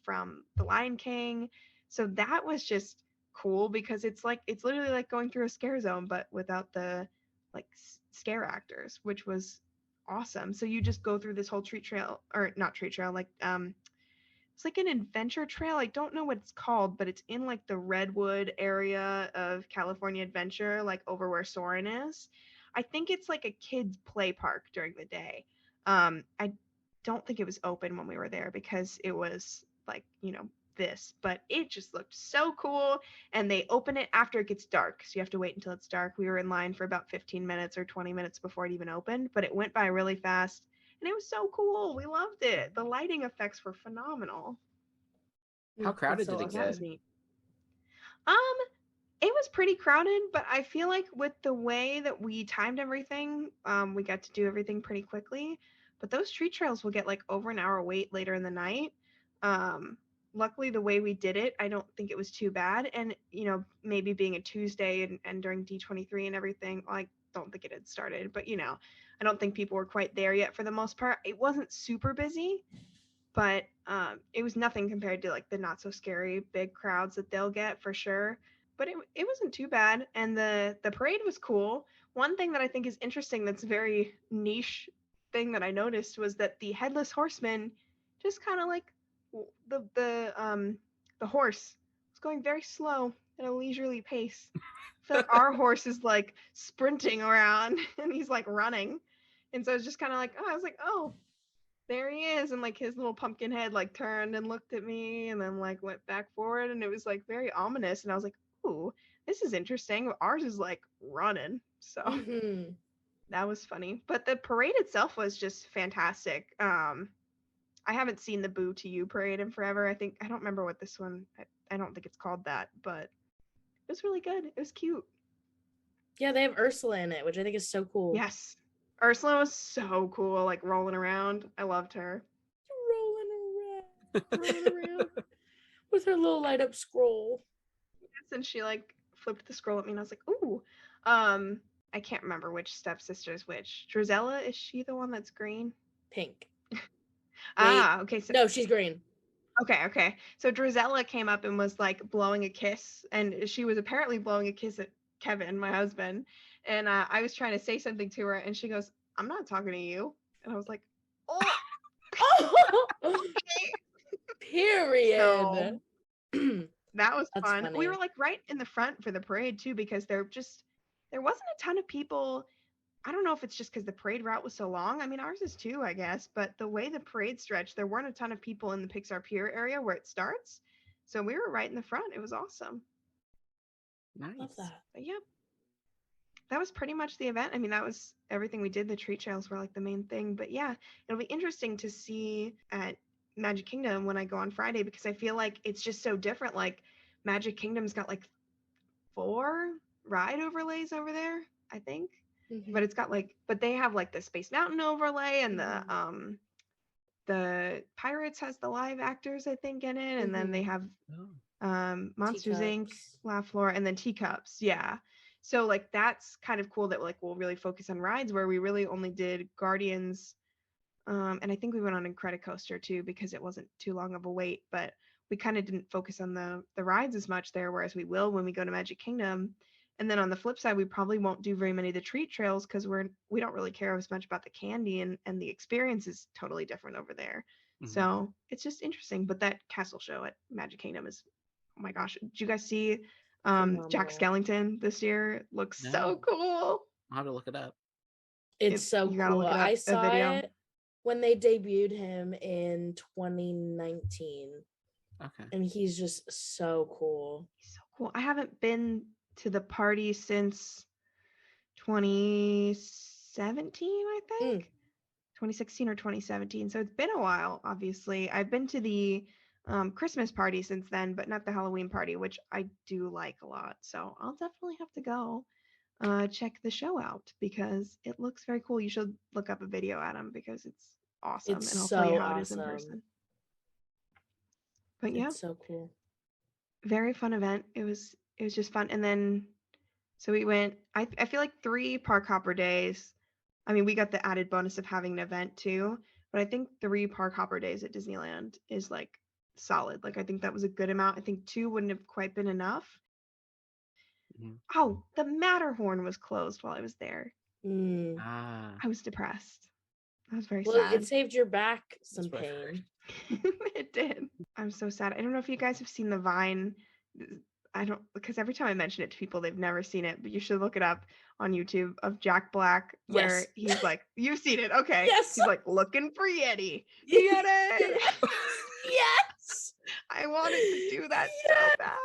from The Lion King. So that was just cool because it's literally like going through a scare zone, but without the like scare actors, which was awesome. So you just go through this whole treat trail, or not treat trail, like it's like an adventure trail. I don't know what it's called, but it's in like the Redwood area of California Adventure, like over where Soren is. I think it's like a kids play park during the day. I don't think it was open when we were there because it was like, this, but it just looked so cool. And they open it after it gets dark. So you have to wait until it's dark. We were in line for about 15 minutes or 20 minutes before it even opened, but it went by really fast. And it was so cool. We loved it. The lighting effects were phenomenal. How crowded That's so did it That get? was neat. Um, it was pretty crowded, but I feel like with the way that we timed everything, we got to do everything pretty quickly. But those tree trails will get like over an hour wait later in the night. Um, luckily the way we did it, I don't think it was too bad. And, you know, maybe being a Tuesday and during D23 and everything, I don't think it had started, but, you know, I don't think people were quite there yet for the most part. It wasn't super busy, but it was nothing compared to like the not so scary big crowds that they'll get for sure. But it wasn't too bad. And the parade was cool. One thing that I think is interesting that's very niche thing that I noticed was that the headless horseman just kind of like the horse was going very slow at a leisurely pace. I feel like our horse is like sprinting around and he's like running. And so it's just kind of like, oh, I was like, oh, there he is. And like his little pumpkin head like turned and looked at me and then like went back forward. And it was like very ominous. And I was like, ooh, this is interesting. Ours is like running. So that was funny. But the parade itself was just fantastic. I haven't seen the Boo to You parade in forever. I don't remember what this one, I don't think it's called that, but it was really good. It was cute. Yeah, they have Ursula in it, which I think is so cool. Yes. Ursula was so cool, like rolling around. I loved her. Rolling around with her little light up scroll. Yes, and she like flipped the scroll at me and I was like, ooh. I can't remember which stepsister is which. Drizella, is she the one that's green? Pink. Okay. So no, she's green. Okay. So Drizella came up and was like blowing a kiss, and she was apparently blowing a kiss at Kevin, my husband. And I was trying to say something to her, and she goes, "I'm not talking to you." And I was like, "Oh, period." So, that was That's fun. funny. We were like right in the front for the parade too, because there wasn't a ton of people. I don't know if it's just because the parade route was so long. I mean, ours is too, I guess. But the way the parade stretched, there weren't a ton of people in the Pixar Pier area where it starts. So we were right in the front. It was awesome. Nice. Love that. But yeah, that was pretty much the event. I mean, that was everything we did. The treat trails were like the main thing. But yeah, it'll be interesting to see at Magic Kingdom when I go on Friday, because I feel like it's just so different. Like Magic Kingdom's got like 4 ride overlays over there, I think. But it's got like, but they have like the Space Mountain overlay, and the Pirates has the live actors, I think, in it, and then they have Monsters Inc., La Flora, and then Teacups. Yeah. So like that's kind of cool that like we'll really focus on rides, where we really only did Guardians, and I think we went on Incredicoaster too because it wasn't too long of a wait, but we kind of didn't focus on the rides as much there, whereas we will when we go to Magic Kingdom. And then on the flip side, we probably won't do very many of the treat trails because we don't really care as much about the candy, and the experience is totally different over there. Mm-hmm. So it's just interesting. But that castle show at Magic Kingdom is, oh my gosh, did you guys see Jack Skellington this year? It looks so cool. I'll have to look it up. It's so cool. I saw it when they debuted him in 2019. Okay. And he's just so cool. He's so cool. I haven't been to the party since 2017, I think. 2016 or 2017. So it's been a while, obviously. I've been to the Christmas party since then, but not the Halloween party, which I do like a lot. So I'll definitely have to go check the show out because it looks very cool. You should look up a video, Adam, because it's awesome. It's and I'll so tell you how awesome. it is in person. But yeah. It's so cool. Very fun event. It was just fun. And then, so we went, I feel like 3 Park Hopper days. I mean, we got the added bonus of having an event too, but I think 3 Park Hopper days at Disneyland is like solid. Like, I think that was a good amount. I think 2 wouldn't have quite been enough. Mm-hmm. Oh, the Matterhorn was closed while I was there. I was depressed. I was very sad. Well, it saved your back some pain. It did. I'm so sad. I don't know if you guys have seen the Vine. Because every time I mention it to people, they've never seen it, but you should look it up on YouTube of Jack Black, where he's like, you've seen it. Okay. Yes. He's like looking for Yeti. Yeti. Yes. I wanted to do that so bad.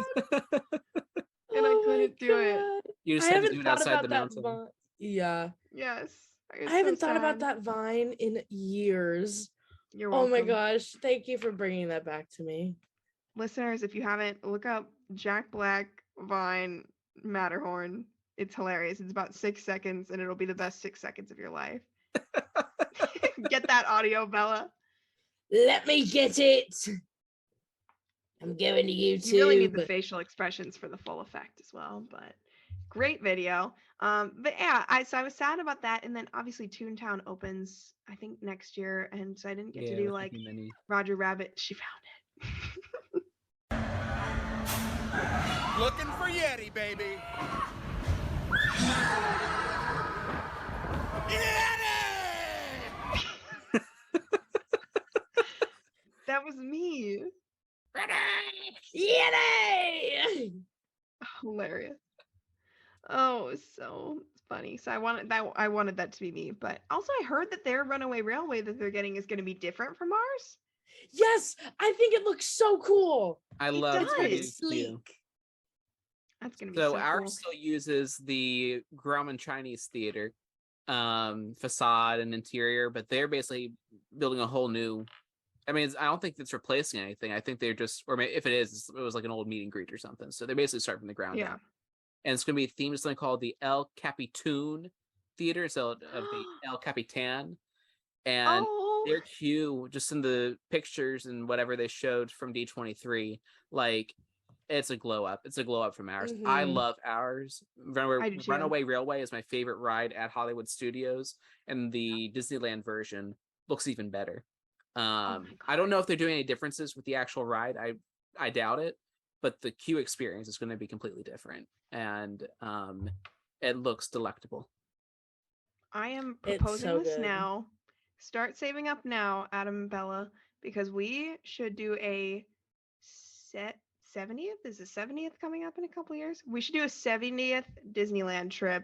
And I couldn't do it. You just had to do it outside the mountain. Yeah. Yes. I haven't thought about that Vine in years. You're welcome. Oh my gosh. Thank you for bringing that back to me. Listeners, if you haven't, look up Jack Black Vine Matterhorn. It's hilarious. It's about 6 seconds, and it'll be the best 6 seconds of your life. Get that audio, Bella. Let me get it. I'm going to YouTube. You really need the facial expressions for the full effect as well, but great video. But yeah, I was sad about that. And then obviously Toontown opens, I think, next year. And so I didn't get to do like Roger Rabbit. She found it. Looking for Yeti, baby. Yeti! That was me. Yeti! Hilarious. Oh, it was so funny. So I wanted that to be me, but also I heard that their runaway railway that they're getting is going to be different from ours. Yes, I think it looks so cool. I love it. Sleek. That's going to be so ours cool. still uses the Grauman Chinese Theater facade and interior, but they're basically building a whole new. I mean, I don't think it's replacing anything. I think they're just, or if it is, it was like an old meet and greet or something. So they're basically starting from the ground up. And it's going to be themed to something called the El Capitan Theater, so of the El Capitan. And their queue, just in the pictures and whatever they showed from D23, like, it's a glow up. It's a glow up from ours. I love ours. Runaway Railway is my favorite ride at Hollywood Studios, and the Disneyland version looks even better. I don't know if they're doing any differences with the actual ride. I doubt it, but the queue experience is going to be completely different, and it looks delectable. I am proposing this now. Start saving up now, Adam and Bella, because we should do a 70th. Is the 70th coming up in a couple years? We should do a 70th Disneyland trip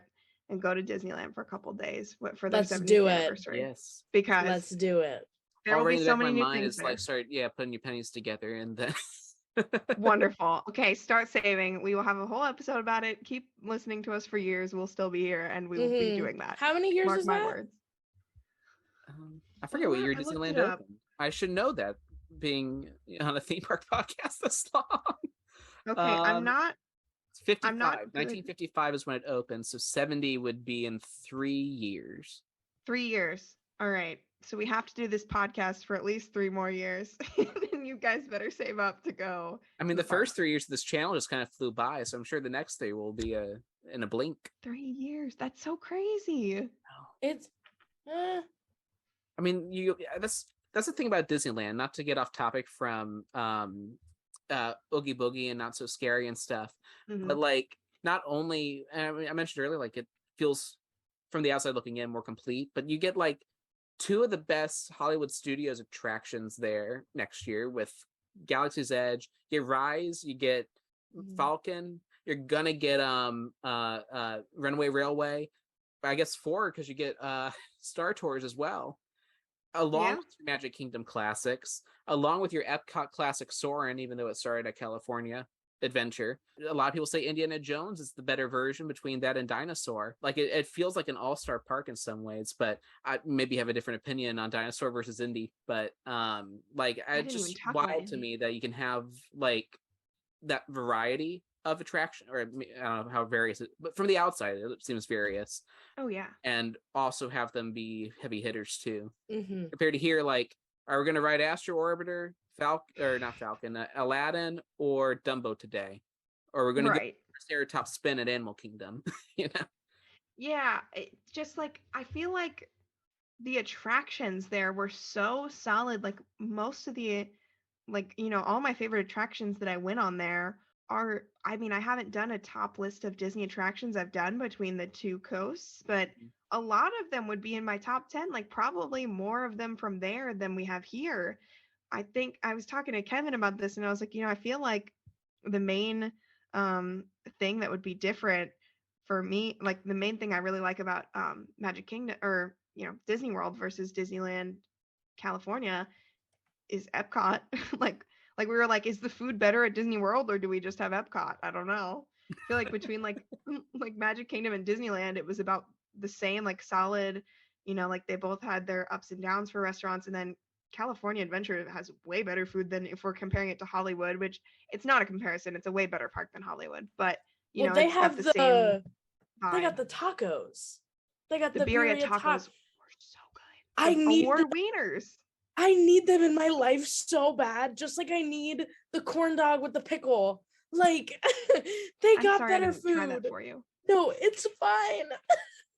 and go to Disneyland for a couple days for their 70th anniversary. Yes, because let's do it. There will be so many new things. Is like start putting your pennies together and then Wonderful. Okay, start saving. We will have a whole episode about it. Keep listening to us for years. We'll still be here and we will be doing that. How many years Mark is my that? Words. I forget what year Disneyland opened. I should know that, being on a theme park podcast this long. Okay, I'm not. It's 55. 1955 is when it opened, so 70 would be in 3 years. 3 years. All right. So we have to do this podcast for at least 3 more years. And you guys better save up to go. I mean, the first 3 years of this channel just kind of flew by, so I'm sure the next 3 will be in a blink. 3 years. That's so crazy. It's I mean, that's the thing about Disneyland, not to get off topic from Oogie Boogie and Not So Scary and stuff, but like, not only, I mentioned earlier, like, it feels from the outside looking in more complete, but you get like 2 of the best Hollywood Studios attractions there next year with Galaxy's Edge. You get Rise, you get Falcon, you're gonna get Runaway Railway, I guess 4 because you get Star Tours as well, along with your Magic Kingdom classics, along with your Epcot classic Soarin', even though it started at California Adventure. A lot of people say Indiana Jones is the better version between that and Dinosaur. Like, it feels like an all-star park in some ways, but I maybe have a different opinion on Dinosaur versus Indy. But like, it's just wild to me that you can have like that variety of attraction, or I don't know how various it, but from the outside it seems various. Oh yeah. And also have them be heavy hitters too. compared to here, like, are we gonna ride Astro Orbiter, Aladdin, or Dumbo today? Or we're gonna get Triceratops spin at Animal Kingdom, you know? Yeah, it's just like, I feel like the attractions there were so solid. Like, most of the, like, you know, all my favorite attractions that I went on there are, I mean, I haven't done a top list of Disney attractions I've done between the 2 coasts, but a lot of them would be in my top 10, like probably more of them from there than we have here. I think I was talking to Kevin about this and I was like, you know, I feel like the main thing that would be different for me, like the main thing I really like about Magic Kingdom, or, you know, Disney World versus Disneyland California, is Epcot. Like we were like, is the food better at Disney World or do we just have Epcot? I don't know. I feel like between like Magic Kingdom and Disneyland, it was about the same, like solid, you know, like they both had their ups and downs for restaurants. And then California Adventure has way better food than if we're comparing it to Hollywood, which it's not a comparison. It's a way better park than Hollywood. But, you know, they it's have got the same vibe. They got the tacos. They got the birria tacos were so good. Award wieners. I need them in my life so bad, just like I need the corn dog with the pickle. Like, they got sorry I better didn't food. try that for you. No, it's fine.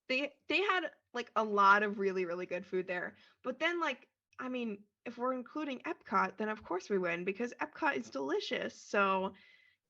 They had like a lot of really, really good food there. But then like, I mean, if we're including Epcot, then of course we win because Epcot is delicious. So,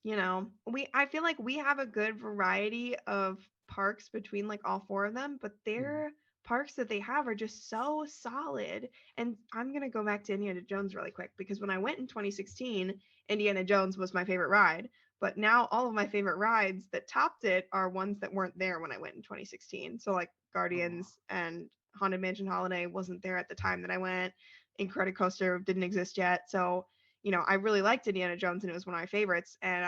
I feel like we have a good variety of parks between like all four of them, but their parks that they have are just so solid. And I'm going to go back to Indiana Jones really quick because when I went in 2016, Indiana Jones was my favorite ride. But now all of my favorite rides that topped it are ones that weren't there when I went in 2016. So like Guardians and Haunted Mansion Holiday wasn't there at the time that I went. Incredicoaster didn't exist yet. So, I really liked Indiana Jones and it was one of my favorites. And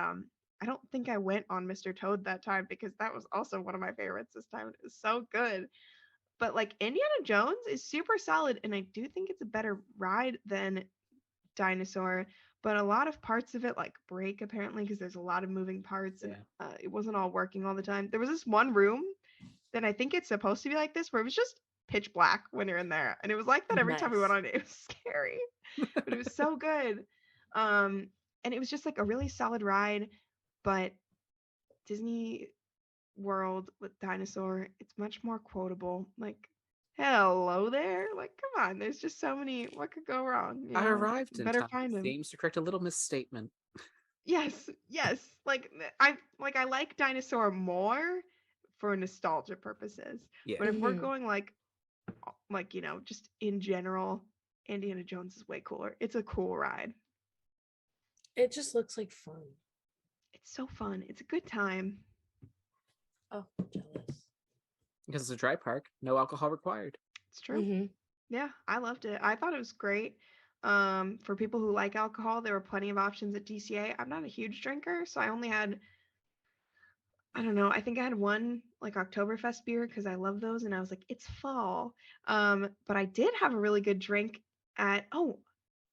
I don't think I went on Mr. Toad that time because that was also one of my favorites this time. It was so good. But like Indiana Jones is super solid and I do think it's a better ride than Dinosaur, but a lot of parts of it like break apparently because there's a lot of moving parts and it wasn't all working all the time. There was this one room that I think it's supposed to be like this where it was just pitch black when you're in there, and it was like that every time we went on it. It was scary, but it was so good. And it was just like a really solid ride. But Disney World with Dinosaur, it's much more quotable. Like, hello there. Like, come on. There's just so many. What could go wrong? I arrived in Better time. find them. Seems to correct a little misstatement. Yes. Like I like Dinosaur more for nostalgia purposes. Yeah. But if we're going like just in general, Indiana Jones is way cooler. It's a cool ride. It just looks like fun. It's so fun. It's a good time. Oh, jealous. Because it's a dry park, no alcohol required. It's true. Yeah, I loved it. I thought it was great. For people who like alcohol, there were plenty of options at DCA. I'm not a huge drinker, so I only had, I don't know, I think I had one like Oktoberfest beer because I love those and I was like, it's fall. But I did have a really good drink at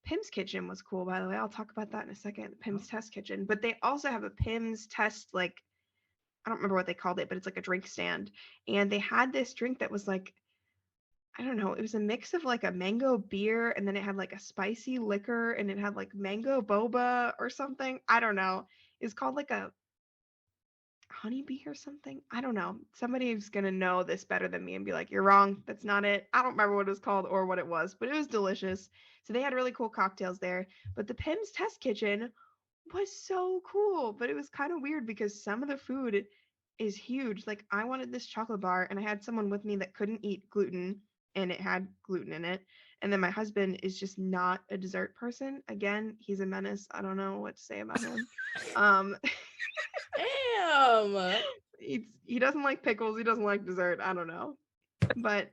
Pim's Kitchen was cool, by the way. I'll talk about that in a second. Pim's Test Kitchen. But they also have a Pim's Test, like, I don't remember what they called it, but it's like a drink stand. And they had this drink that was like, I don't know, it was a mix of like a mango beer and then it had like a spicy liquor and it had like mango boba or something. I don't know. It's called like a honeybee or something. I don't know. Somebody's going to know this better than me and be like, you're wrong. That's not it. I don't remember what it was called or what it was, but it was delicious. So they had really cool cocktails there. But the Pim's Test Kitchen was so cool, but it was kind of weird because some of the food is huge. Like I wanted this chocolate bar and I had someone with me that couldn't eat gluten and it had gluten in it. And then my husband is just not a dessert person. Again, he's a menace. I don't know what to say about him. Damn. He doesn't like pickles. He doesn't like dessert. I don't know. But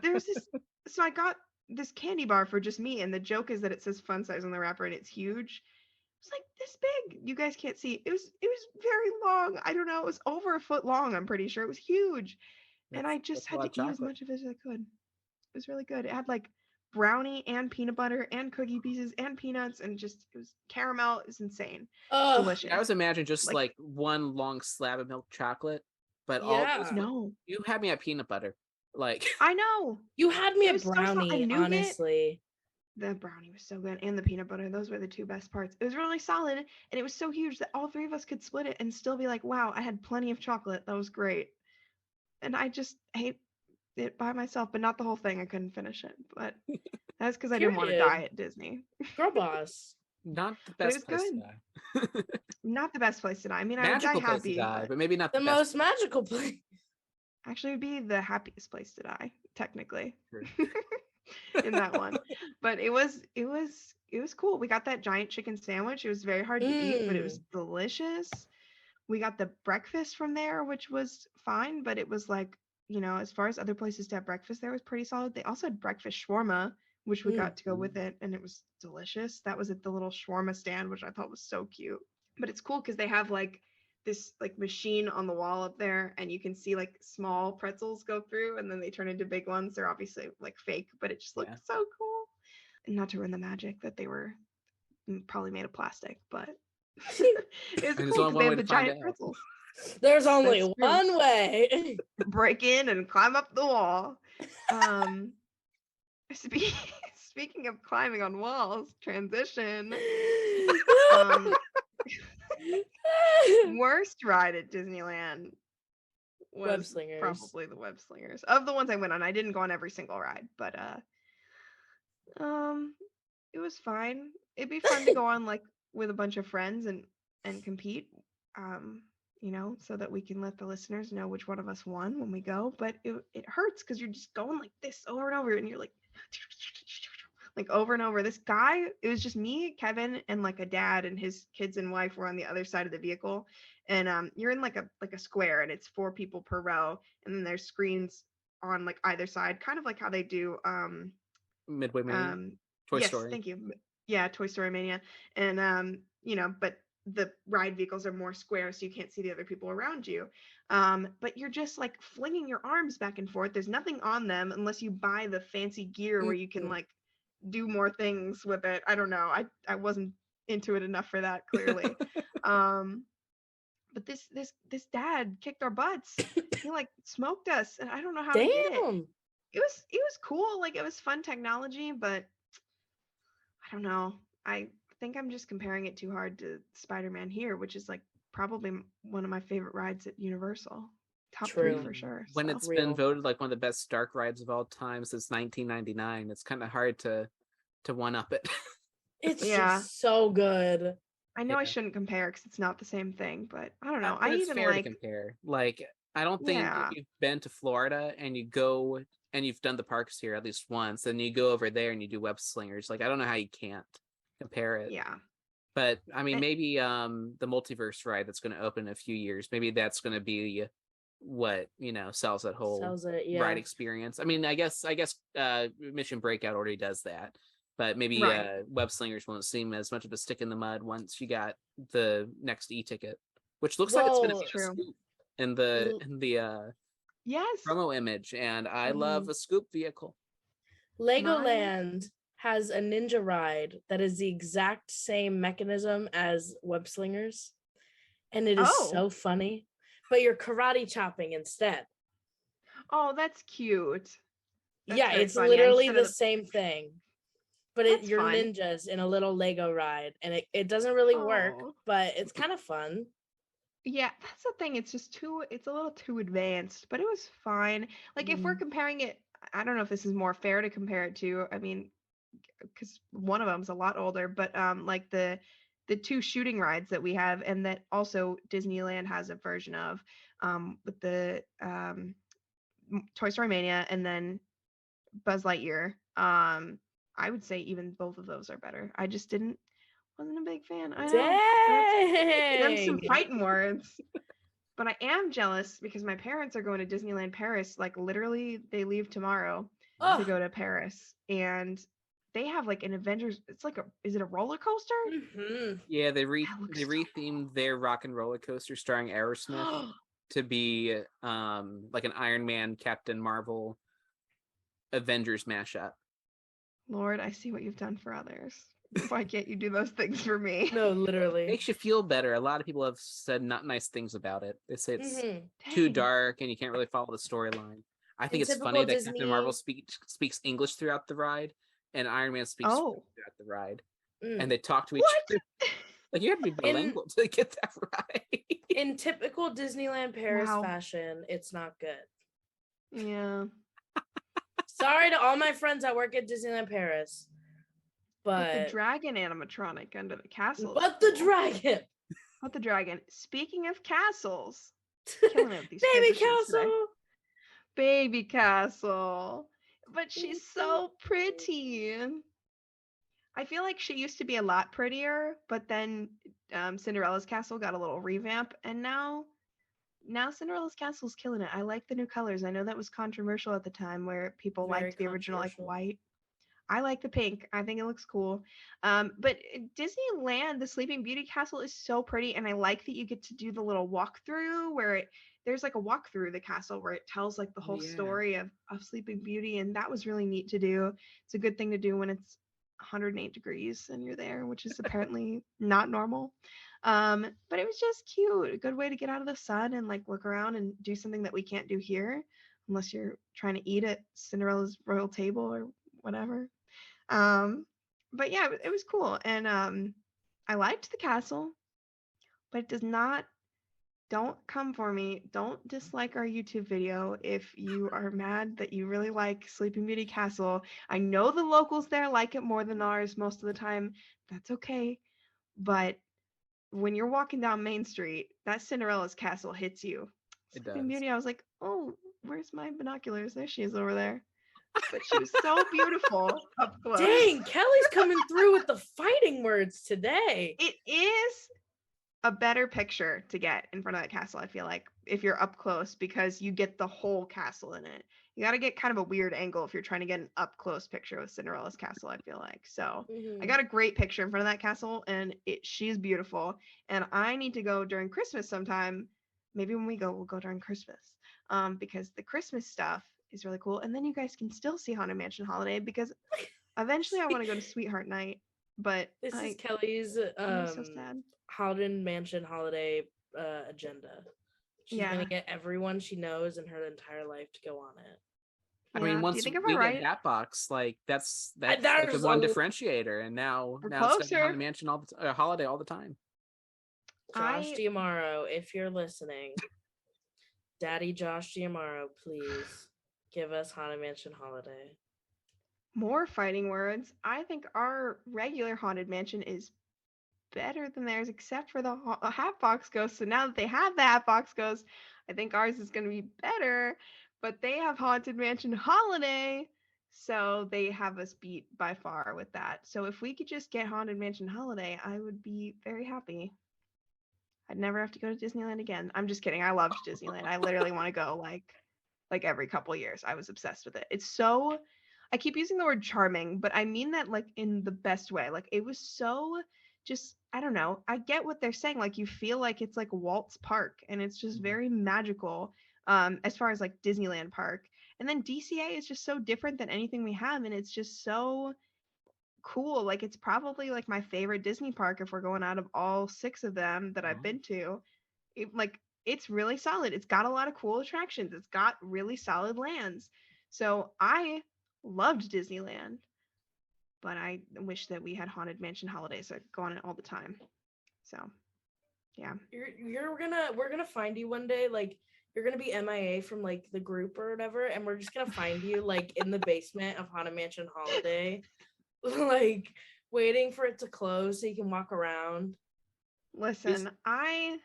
there's this. So I got this candy bar for just me. And the joke is that it says fun size on the wrapper and it's huge. It's like this big. You guys can't see. It was very long. I don't know. It was over a foot long. I'm pretty sure it was huge. And I just had to eat as much of it as I could. It was really good. It had like brownie and peanut butter and cookie pieces and peanuts and just it was caramel. It was insane. Delicious. I was imagining just like one long slab of milk chocolate, but you had me at peanut butter. Like I know. You had me at brownie, honestly. The brownie was so good and the peanut butter. Those were the two best parts. It was really solid and it was so huge that all three of us could split it and still be like, wow, I had plenty of chocolate. That was great. And I just hate it by myself, but not the whole thing. I couldn't finish it, but that's because I didn't want to die at Disney. Girl boss. Not the best place to die. Not the best place to die. I mean, magical I would die place happy, to die, but maybe not the most magical place. Actually, it would be the happiest place to die, technically, in that one. But it was cool. We got that giant chicken sandwich. It was very hard to eat, but it was delicious. We got the breakfast from there, which was fine, but it was like, as far as other places to have breakfast there was pretty solid. They also had breakfast shawarma, which we got to go with it, and it was delicious. That was at the little shawarma stand, which I thought was so cute. But it's cool because they have like this like machine on the wall up there, and you can see like small pretzels go through, and then they turn into big ones. They're obviously like fake, but it just looked so cool. And not to ruin the magic that they were probably made of plastic, but it's cool because they have the giant pretzels. There's only one way. Break in and climb up the wall. speaking of climbing on walls, transition. Um, worst ride at Disneyland was Web slingers. probably the web slingers. Of the ones I went on, I didn't go on every single ride, but it was fine. It'd be fun to go on like with a bunch of friends and compete. So that we can let the listeners know which one of us won when we go. But it hurts because you're just going like this over and over, and you're like over and over. This guy, it was just me, Kevin, and like a dad and his kids and wife were on the other side of the vehicle. And you're in like a square, and it's 4 people per row, and then there's screens on like either side, kind of like how they do Midway Mania, Toy yes, Story. thank you. Yeah, Toy Story Mania. And but the ride vehicles are more square, so you can't see the other people around you. But you're just like flinging your arms back and forth. There's nothing on them unless you buy the fancy gear where you can like do more things with it. I don't know. I wasn't into it enough for that, clearly. But this dad kicked our butts. He like smoked us, and I don't know how he did it. It was cool. Like, it was fun technology, but I don't know. I think I'm just comparing it too hard to Spider-Man here, which is like probably one of my favorite rides at Universal. Top 3 for sure. When it's been voted like one of the best dark rides of all time since 1999, it's kind of hard to one up it. It's just so good. I know I shouldn't compare because it's not the same thing, but I don't know. I even fair to compare. Like, I don't think if you've been to Florida and you go and you've done the parks here at least once, and you go over there and you do web slingers. Like, I don't know how you can't compare it. Yeah. But I mean, maybe the multiverse ride that's going to open in a few years, maybe that's going to be what sells that whole ride experience. I mean, I guess Mission Breakout already does that, but maybe web slingers won't seem as much of a stick in the mud once you got the next e-ticket, which looks like it's going to be a scoop in the promo image, and I love a scoop vehicle. Legoland has a ninja ride that is the exact same mechanism as web slingers, and it is so funny, but you're karate chopping instead. Oh, that's cute. It's funny. Literally the same thing, but you're ninjas in a little Lego ride, and it doesn't really work, but it's kind of fun. Yeah, that's the thing. It's a little too advanced, but it was fine. Like, if we're comparing it, I don't know if this is more fair to compare it to, I mean, because one of them's a lot older, but like the 2 shooting rides that we have, and that also Disneyland has a version of, with the Toy Story Mania and then Buzz Lightyear. I would say even both of those are better. I just wasn't a big fan. I know. Them some fighting words. But I am jealous because my parents are going to Disneyland Paris. Like, literally, they leave tomorrow to go to Paris, and they have like an Avengers. It's like is it a roller coaster? Mm-hmm. Yeah, they rethemed their Rock and Roller Coaster starring Aerosmith to be like an Iron Man, Captain Marvel, Avengers mashup. Lord, I see what you've done for others. Why can't you do those things for me? No, literally. It makes you feel better. A lot of people have said not nice things about it. They say it's too dark and you can't really follow the storyline. I think it's funny that Captain Marvel speaks English throughout the ride, and Iron Man speaks French throughout the ride. And they talk to each other. Like, you have to be bilingual to get that right. In typical Disneyland Paris fashion, it's not good. Yeah. Sorry to all my friends that work at Disneyland Paris. But the dragon animatronic under the castle. But the dragon. Speaking of castles, killing it with these Baby castle. But she's so pretty. I feel like she used to be a lot prettier, but then Cinderella's castle got a little revamp, and now Cinderella's castle's killing it. I like the new colors. I know that was controversial at the time, where people liked the original like white. I like the pink. I think it looks cool. But Disneyland, the Sleeping Beauty castle is so pretty, and I like that you get to do the little walkthrough where there's like a walkthrough the castle where it tells like the whole story of Sleeping Beauty, and that was really neat to do. It's a good thing to do when it's 108 degrees and you're there, which is apparently not normal. But it was just cute. A good way to get out of the sun and like look around and do something that we can't do here unless you're trying to eat at Cinderella's royal table or whatever. But yeah, it was cool, and I liked the castle, but it does not. Don't come for me. Don't dislike our YouTube video if you are mad that you really like Sleeping Beauty Castle. I know the locals there like it more than ours most of the time. That's okay. But when you're walking down Main Street, that Cinderella's castle hits you. It Sleeping does. Beauty, I was like, oh, where's my binoculars? There she is over there. But she was so beautiful up close. Dang, Kelley's coming through with the fighting words today. It is a better picture to get in front of that castle, I feel like, if you're up close, because you get the whole castle in it. You got to get kind of a weird angle if you're trying to get an up close picture with Cinderella's castle, I feel like. So I got a great picture in front of that castle, and she's beautiful. And I need to go during Christmas sometime. Maybe when we go, we'll go during Christmas, because the Christmas stuff is really cool. And then you guys can still see Haunted Mansion Holiday, because eventually I want to go to Sweetheart Night. But this is Kelley's so sad. Haunted Mansion Holiday agenda. She's gonna get everyone she knows in her entire life to go on it. I mean, once we get that box, like that's like the one differentiator, and now it's Haunted Mansion Holiday all the time. Josh Giamaro, if you're listening, Daddy Josh Giamaro, please give us Haunted Mansion Holiday. More fighting words. I think our regular Haunted Mansion is better than theirs, except for the Hatbox Ghost. So now that they have the Hatbox Ghost, I think ours is going to be better. But they have Haunted Mansion Holiday, so they have us beat by far with that. So if we could just get Haunted Mansion Holiday, I would be very happy. I'd never have to go to Disneyland again. I'm just kidding. I loved Disneyland. I literally want to go like every couple years. I was obsessed with it. It's so, I keep using the word charming, but I mean that like in the best way. Like it was so just, I don't know. I get what they're saying. Like you feel like it's like Walt's Park, and it's just very magical as far as like Disneyland Park. And then DCA is just so different than anything we have, and it's just so cool. Like it's probably like my favorite Disney park if we're going out of all 6 of them that I've been to. It's really solid. It's got a lot of cool attractions. It's got really solid lands. So I loved Disneyland, but I wish that we had Haunted Mansion Holiday so I could go on it all the time. So yeah, we're gonna find you one day. Like you're gonna be MIA from like the group or whatever, and we're just gonna find you like in the basement of Haunted Mansion Holiday, like waiting for it to close so you can walk around. Listen, I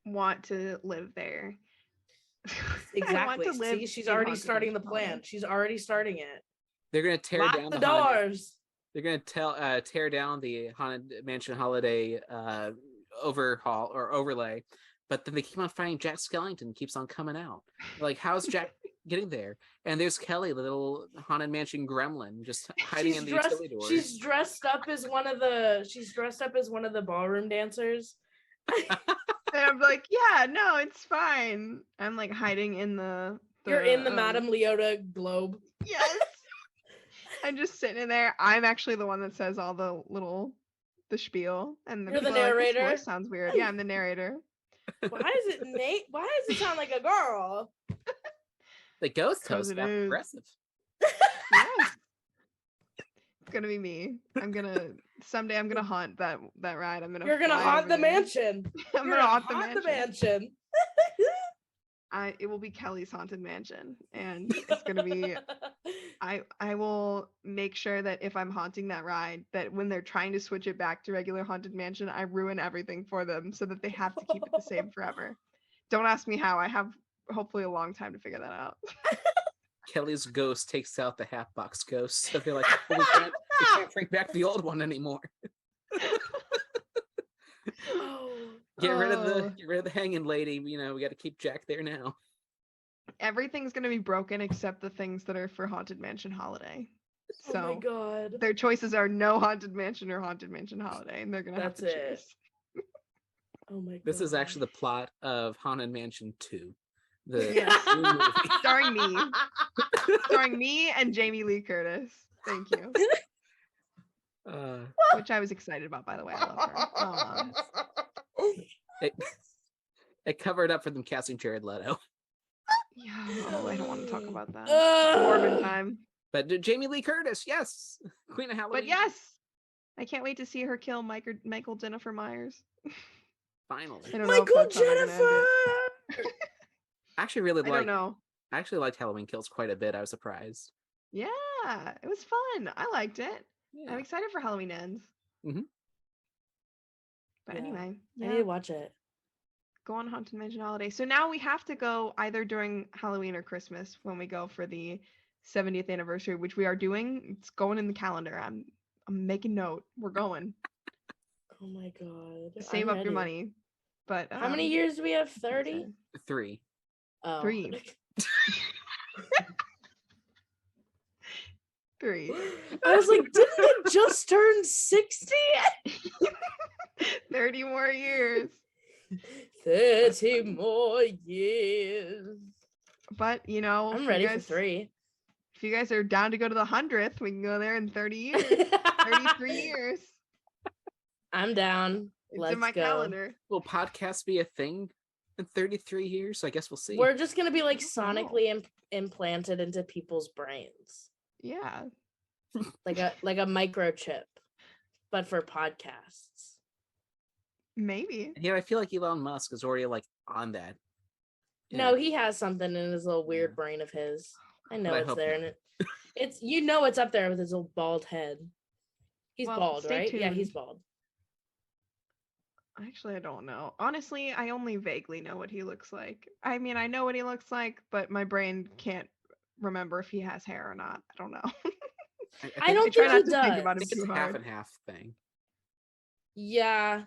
want to live there. Exactly. See, she's already starting the plan. She's already starting it. They're gonna tear down the doors. They're gonna tear down the Haunted Mansion Holiday overhaul or overlay, but then they keep on finding Jack Skellington keeps on coming out. Like, how's Jack getting there? And there's Kelley, the little Haunted Mansion gremlin, just hiding in the utility doors. She's dressed up as one of the ballroom dancers. And I'm like, yeah, no, it's fine. I'm like hiding in the you're in the Madame Leota globe. Yes. I'm just sitting in there. I'm actually the one that says all the spiel, and you're the narrator. Like, this sounds weird. Yeah, I'm the narrator. Why does it sound like a girl? The ghost host got aggressive. Yeah. It's gonna be me. Someday I'm gonna haunt that ride. You're gonna haunt the mansion. I'm gonna haunt the mansion. It will be Kelley's Haunted Mansion, and it's gonna be. I will make sure that if I'm haunting that ride, that when they're trying to switch it back to regular Haunted Mansion, I ruin everything for them so that they have to keep it the same forever. Don't ask me how. I have hopefully a long time to figure that out. Kelley's ghost takes out the Hatbox Ghost, so they're like, oh, we can't bring back the old one anymore. Get rid of the hanging lady. You know, we got to keep Jack there now. Everything's gonna be broken except the things that are for Haunted Mansion Holiday. So oh my god, their choices are no Haunted Mansion or Haunted Mansion Holiday, and they're gonna have to choose. Oh my god, this is actually the plot of Haunted Mansion 2. starring me and Jamie Lee Curtis. Thank you. Which I was excited about, by the way. I love her. It covered up for them casting Jared Leto. Yeah, I don't want to talk about that. Morbid time. But Jamie Lee Curtis, yes, Queen of Halloween. But yes, I can't wait to see her kill Michael Jennifer Myers. Finally. I don't know if Michael that's how they're gonna end Jennifer. it. I actually really I don't know. I actually liked Halloween Kills quite a bit. I was surprised. Yeah, it was fun. I liked it. Yeah. I'm excited for Halloween Ends. Mm-hmm. But Yeah. anyway, I need to watch it. go on Haunted Mansion Holiday. So now we have to go either during Halloween or Christmas when we go for the 70th anniversary, which we are doing. It's going in the calendar. I'm making note. We're going. Oh my god. Save I'm up your ready. money. But How many years do we have? 30? excited. 3. Oh. 3. 3. I was like, didn't it just turn 60? 30 more years. 30 more years. But you know, I'm if ready you for guys, 3. If you guys are down to go to the 100th, we can go there in 30 years. 33 years. I'm down. It's Let's in my go. calendar. Will podcasts be a thing in 33 years? So I guess we'll see. We're just gonna be like don't know. sonically implanted into people's brains, Yeah. like a microchip, but for podcasts. Maybe. Yeah, I feel like Elon Musk is already like on that. No, he has something in his little weird Yeah. brain of his. I know But I it's hope there, not. and it's it's up there with his little bald head. He's Well, bald, stay right? Yeah, he's tuned. bald. Actually, I don't know. Honestly, I only vaguely know what he looks like. I mean, I know what he looks like, but my brain can't remember if he has hair or not. I don't know. I don't try think not he to think about does. him it's too a half hard. and half thing. Yeah,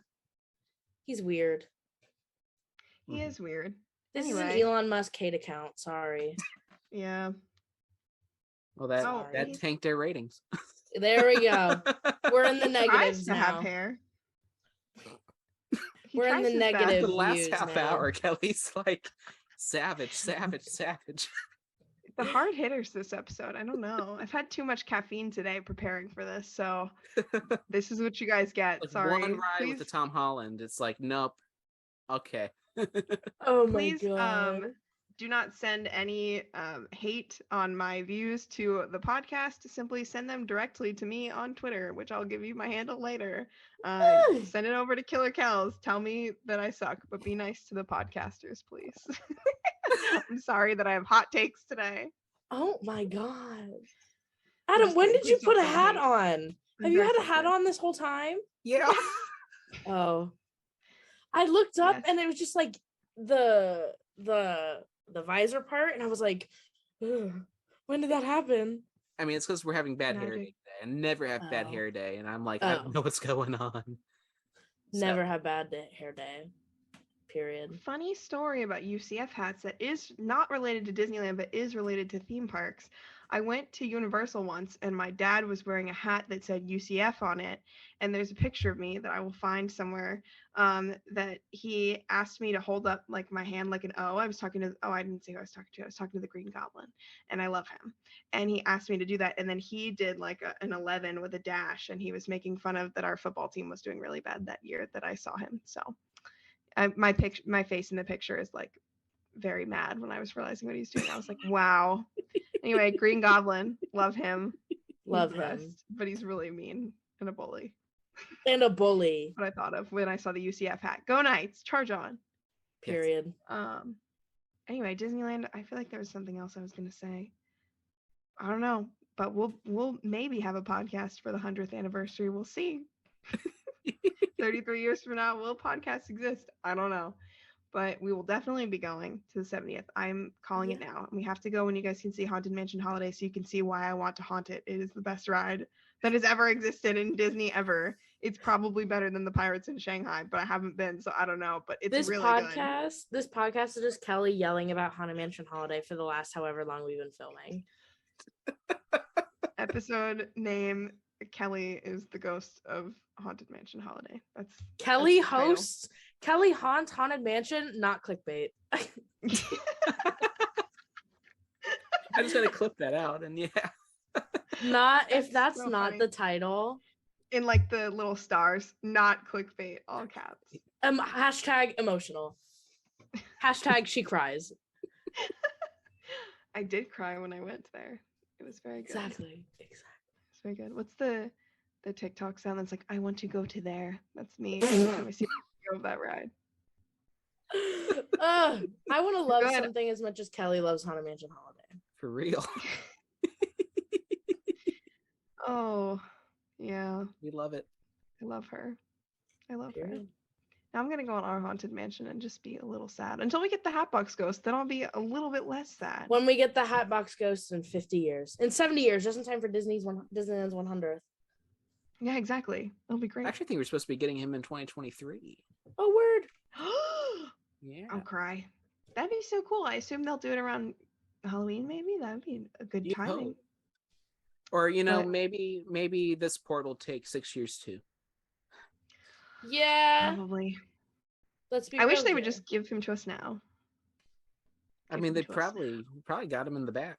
he's weird. He is weird. This is Anyway. an Elon Musk hate account. Sorry. Yeah. Well, that Oh, that he's- tanked their ratings. There we go. We're in the He tries negatives to now. have hair. He We're in tries the his best. negative. The last views half now. hour, Kelly's like savage, savage, savage. The hard hitters this episode. I don't know. I've had too much caffeine today preparing for this, so this is what you guys get. Like Sorry. one ride Please, with the Tom Holland. It's like, nope. Okay. Oh my please, god. do not send any hate on my views to the podcast. Simply send them directly to me on Twitter, which I'll give you my handle later. Send it over to Killer Kells. Tell me that I suck, but be nice to the podcasters, please. I'm sorry that I have hot takes today. Oh my god. I'm Adam, just when kidding. did you Please put a don't send hat hate. on? I'm Have you very had a hat sensitive. on this whole time? Yeah. Oh. I looked up Yes. and it was just like the visor part, and I was like, ugh, when did that happen? I mean, it's because we're having bad hair Magic. day today. I never have bad Oh. hair day, and I'm like, I Oh. don't know what's going on. Never have bad hair day. Period. Funny story about UCF hats that is not related to Disneyland but is related to theme parks. I went to Universal once and my dad was wearing a hat that said UCF on it, and there's a picture of me that I will find somewhere that he asked me to hold up like my hand like an O. I was talking to I didn't say who I was talking to. I was talking to the Green Goblin, and I love him. And he asked me to do that, and then he did like an 11 with a dash, and he was making fun of that our football team was doing really bad that year that I saw him. So my face in the picture is like very mad when I was realizing what he's doing. I was like, wow. Anyway, Green Goblin, love him. He's Love the him. best, but he's really mean and a bully. And a bully. What I thought of when I saw the UCF hat. Go Knights, charge on. Period. Anyway, Disneyland, I feel like there was something else I was gonna say. I don't know, but we'll maybe have a podcast for the 100th anniversary. We'll see. 33 years from now, will podcasts exist? I don't know. But we will definitely be going to the 70th. I'm calling it now. We have to go when you guys can see Haunted Mansion Holiday so you can see why I want to haunt it. It is the best ride that has ever existed in Disney ever. It's probably better than the Pirates in Shanghai, but I haven't been, so I don't know. But it's This really this podcast is just Kelley yelling about Haunted Mansion Holiday for the last however long we've been filming. good. Episode name, Kelley is the ghost of Haunted Mansion Holiday. That's Kelley the title. hosts Kelley haunts Haunted Mansion, not clickbait. I just gotta clip that out, and yeah. Not if that's so not funny. the title. In like the little stars, not clickbait, all caps. Hashtag emotional. Hashtag she cries. I did cry when I went there. It was very good. Exactly. It's very good. What's the TikTok sound that's like, I want to go to there? That's me every time I see a video of that ride. I want to love Good. something as much as Kelley loves Haunted Mansion Holiday. For real. Oh, yeah. We love it. I love her. I love her. Period. Now I'm gonna go on our haunted mansion and just be a little sad until we get the Hatbox Ghost. Then I'll be a little bit less sad. When we get the Hatbox Ghost in 50 years, in 70 years, just in time for Disneyland's 100th. Yeah, exactly. It'll be great. I actually think we're supposed to be getting him in 2023. Oh, word. Yeah. I'll cry. That'd be so cool. I assume they'll do it around Halloween. Maybe that'd be a good You'd timing. hope. Or But- maybe this port will take 6 years too. Yeah. Probably. Let's be I wish real they would here. just give him to us now. I Give mean, him they to us probably got him in the back.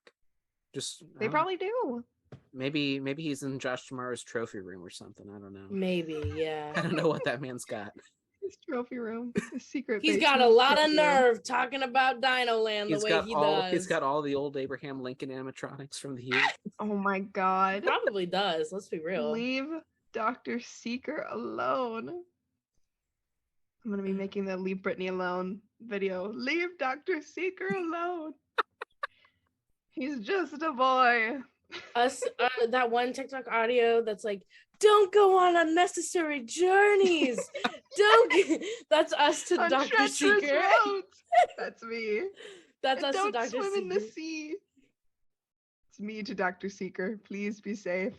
Just I They don't- probably do. maybe he's in Josh Tomorrow's trophy room or something. I don't know. Maybe, yeah. I don't know what that man's got. His trophy room, his secret. He's got a basement lot of trophy room. nerve talking about Dino Land the way he does. He's got all the old Abraham Lincoln animatronics from the year. Oh my god. Probably does. Let's be real. Leave Dr. Seeker alone. I'm gonna be making the Leave Britney Alone video. Leave Dr. Seeker alone. He's just a boy. Us, that one TikTok audio that's like, "Don't go on unnecessary journeys." That's us to On Dr. treacherous Seeker. roads. That's me. That's And us to don't Dr. swim in the Seeker. sea. It's me to Dr. Seeker. Please be safe.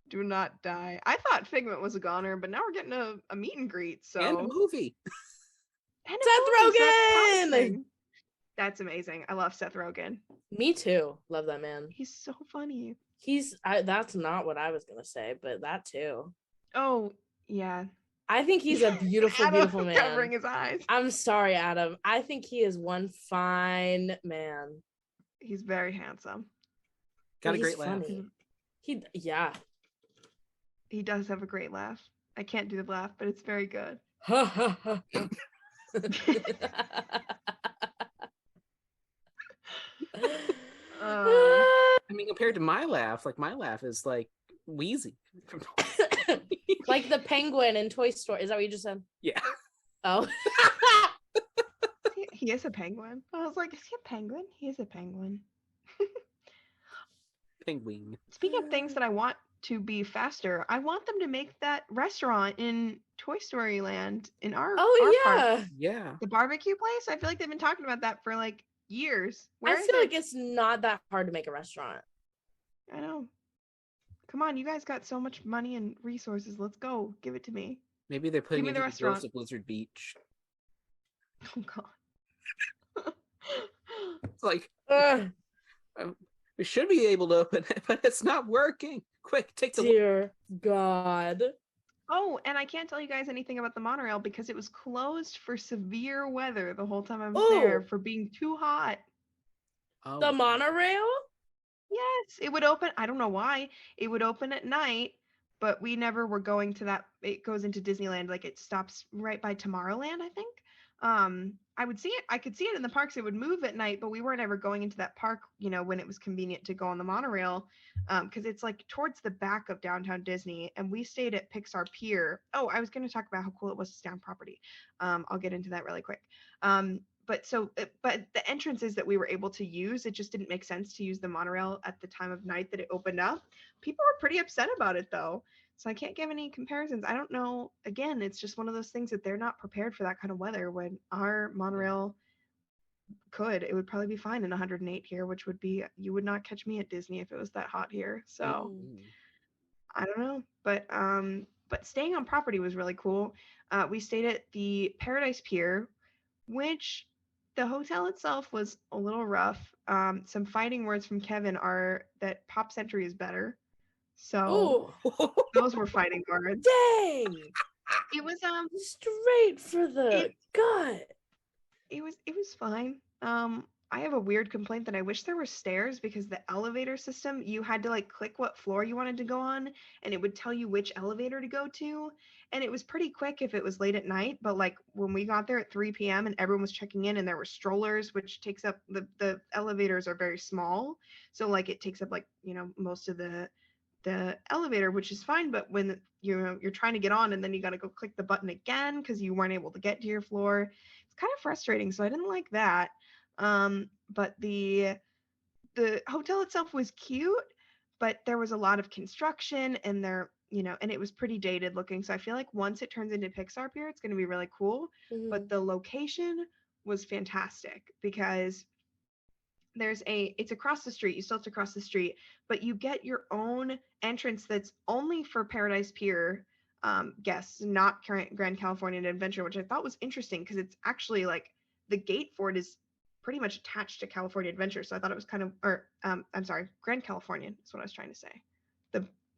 Do not die. I thought Figment was a goner, but now we're getting a meet and greet. So And a movie. And a Seth movie, so that's Rogen! promising. That's amazing. I love Seth Rogen. Me too. Love that man. He's so funny. That's not what I was gonna say, but that too. Oh, yeah. I think he's a beautiful, Adam beautiful man. covering his eyes. I'm sorry, Adam. I think he is one fine man. He's very handsome. Got a He's great laugh. funny. Yeah. He does have a great laugh. I can't do the laugh, but it's very good. I mean, compared to my laugh is like wheezy. Like the penguin in Toy Story. Is that what you just said? Yeah. Oh. He is a penguin. I was like, is he a penguin? He is a penguin. Penguin. Speaking of things that I want to be faster, I want them to make that restaurant in Toy Story Land in our Oh park. yeah. Yeah. The barbecue place. I feel like they've been talking about that for like years. Where I is feel it? like it's not that hard to make a restaurant. I know. Come on, you guys got so much money and resources. Let's go. Give it to me. Maybe they're putting me it the in the restaurant. Ghost of Blizzard Beach. Oh god. It's like Ugh, we should be able to open it, but it's not working. Quick, take the dear God. Oh, and I can't tell you guys anything about the monorail because it was closed for severe weather the whole time I was there Oh. for being too hot. Oh, The monorail? Yes, it would open. I don't know why. It would open at night, but we never were going to that. It goes into Disneyland. Like it stops right by Tomorrowland, I think. I would see it. I could see it in the parks. It would move at night, but we weren't ever going into that park, when it was convenient to go on the monorail, because it's like towards the back of downtown Disney, and we stayed at Pixar Pier. Oh, I was going to talk about how cool it was to stay on property. I'll get into that really quick. But the entrances that we were able to use, it just didn't make sense to use the monorail at the time of night that it opened up. People were pretty upset about it though. So I can't give any comparisons. I don't know. Again, it's just one of those things that they're not prepared for that kind of weather. When our monorail it would probably be fine in 108 here, which would be, you would not catch me at Disney if it was that hot here. So I don't know. But staying on property was really cool. We stayed at the Paradise Pier, which the hotel itself was a little rough. Some fighting words from Kevin are that Pop Century is better. So Oh, those were fighting words. dang. It was Straight for the gut. it was fine. I have a weird complaint that I wish there were stairs, because the elevator system, you had to like click what floor you wanted to go on and it would tell you which elevator to go to. And it was pretty quick if it was late at night. But like when we got there at 3 p.m. and everyone was checking in and there were strollers, which takes up the elevators are very small. So like it takes up like, most of the elevator, which is fine. But when you're trying to get on and then you got to go click the button again because you weren't able to get to your floor, it's kind of frustrating. So I didn't like that. But the hotel itself was cute, but there was a lot of construction and and it was pretty dated looking. So I feel like once it turns into Pixar Pier, it's going to be really cool. But the location was fantastic because it's across the street. You still have to cross the street, but you get your own entrance that's only for Paradise Pier guests, not Grand Californian Adventure, which I thought was interesting because it's actually like the gate for it is pretty much attached to California Adventure. So I thought it was kind of, I'm sorry, Grand Californian is what I was trying to say.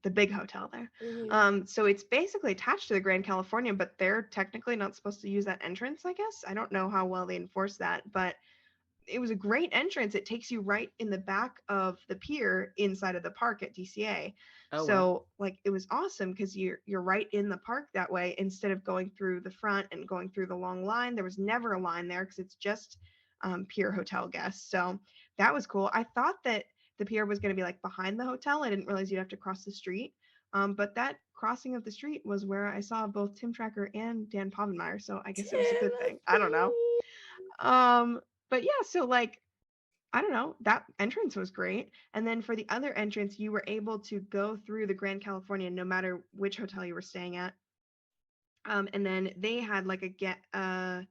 The big hotel there. So it's basically attached to the Grand Californian, but they're technically not supposed to use that entrance, I guess. I don't know how well they enforce that, but it was a great entrance. It takes you right in the back of the pier inside of the park at DCA. Oh, so wow. like it was awesome because you're right in the park that way instead of going through the front and going through the long line. There was never a line there because it's just pier hotel guests. So that was cool. I thought that the pier was going to be like behind the hotel. I didn't realize you'd have to cross the street. But that crossing of the street was where I saw both Tim Tracker and Dan Povenmire. So I guess it was a good thing. I don't know. But yeah, so like, I don't know, that entrance was great. And then for the other entrance, you were able to go through the Grand Californian no matter which hotel you were staying at. And then they had like an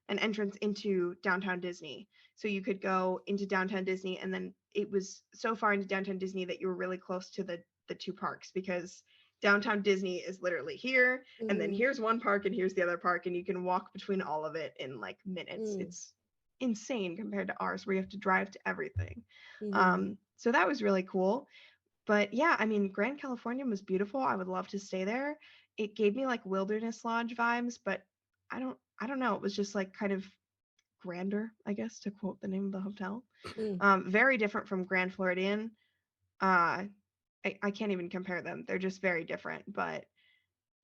entrance into downtown Disney. So you could go into downtown Disney, and then it was so far into downtown Disney that you were really close to the two parks, because downtown Disney is literally here, and then here's one park and here's the other park, and you can walk between all of it in like minutes. It's insane compared to ours where you have to drive to everything. So that was really cool. But yeah, I mean, Grand Californian was beautiful. I would love to stay there. It gave me like Wilderness Lodge vibes, but I don't know. It was just like kind of grander, I guess, to quote the name of the hotel. Very different from Grand Floridian. I can't even compare them. They're just very different, but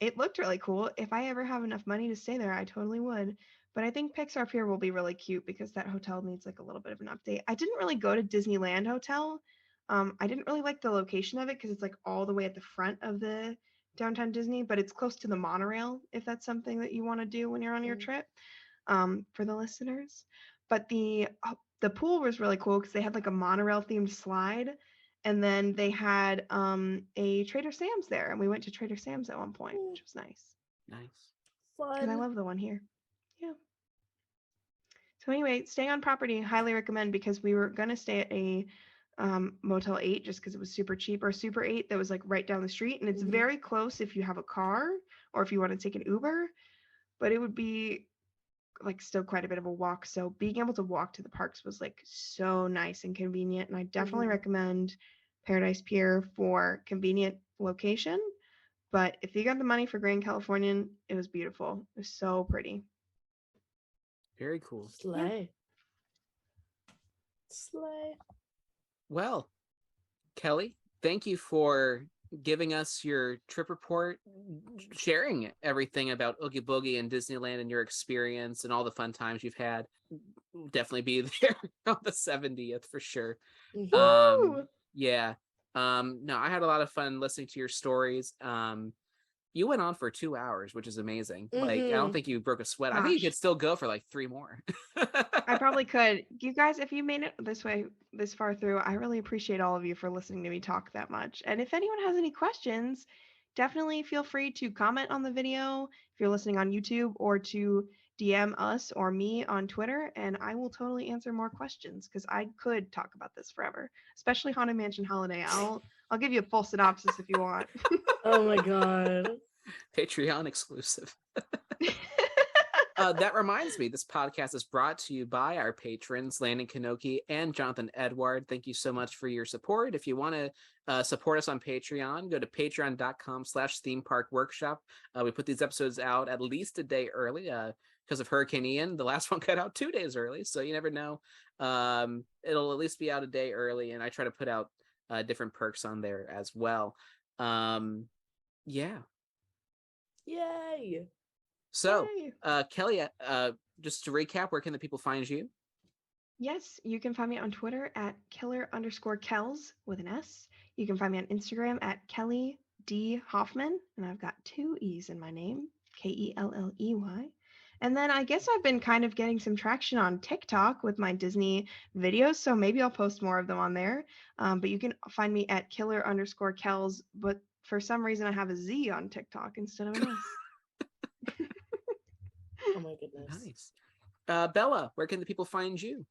it looked really cool. If I ever have enough money to stay there, I totally would. But I think Pixar Pier will be really cute because that hotel needs like a little bit of an update. I didn't really go to Disneyland Hotel. I didn't really like the location of it because it's like all the way at the front of the downtown Disney, but it's close to the monorail if that's something that you want to do when you're on your trip, for the listeners. But the pool was really cool because they had like a monorail themed slide, and then they had a Trader Sam's there, and we went to Trader Sam's at one point, which was nice. Nice. Because I love the one here. Yeah. So anyway, staying on property, highly recommend, because we were going to stay at a Motel 8 just because it was super cheap, or Super 8 that was like right down the street. And it's very close if you have a car or if you want to take an Uber, but it would be like still quite a bit of a walk. So being able to walk to the parks was like so nice and convenient. And I definitely recommend Paradise Pier for convenient location. But if you got the money for Grand Californian, it was beautiful. It was so pretty. Very cool. Slay. Well, Kelley, thank you for giving us your trip report, sharing everything about Oogie Boogie and Disneyland and your experience and all the fun times you've had. We'll definitely be there on the 70th for sure. Yeah. No, I had a lot of fun listening to your stories. You went on for 2 hours, which is amazing. Like, I don't think you broke a sweat. I think you could still go for like 3 more. I probably could. You guys, if you made it this far through, I really appreciate all of you for listening to me talk that much. And if anyone has any questions, definitely feel free to comment on the video if you're listening on YouTube, or to DM us or me on Twitter, and I will totally answer more questions, because I could talk about this forever, especially Haunted Mansion Holiday. I'll give you a full synopsis if you want. Oh my god. Patreon exclusive. That reminds me, this podcast is brought to you by our patrons, Landon, Knoke, and Jonathan Edewaard. Thank you so much for your support. If you want to support us on Patreon, go to patreon.com/themeparkworkshop. We put these episodes out at least a day early. because of Hurricane Ian, the last one got out 2 days early, so you never know. It'll at least be out a day early, and I try to put out different perks on there as well. Yeah. Yay. So, Yay. Kelley, just to recap, where can the people find you? Yes, you can find me on Twitter at killer_Kells with an S. You can find me on Instagram at Kelley D. Hoffman, and I've got 2 E's in my name, Kelley. And then I guess I've been kind of getting some traction on TikTok with my Disney videos, so maybe I'll post more of them on there. But you can find me at killer_Kells, but for some reason I have a Z on TikTok instead of an S. Oh my goodness. Nice. Bella, where can the people find you?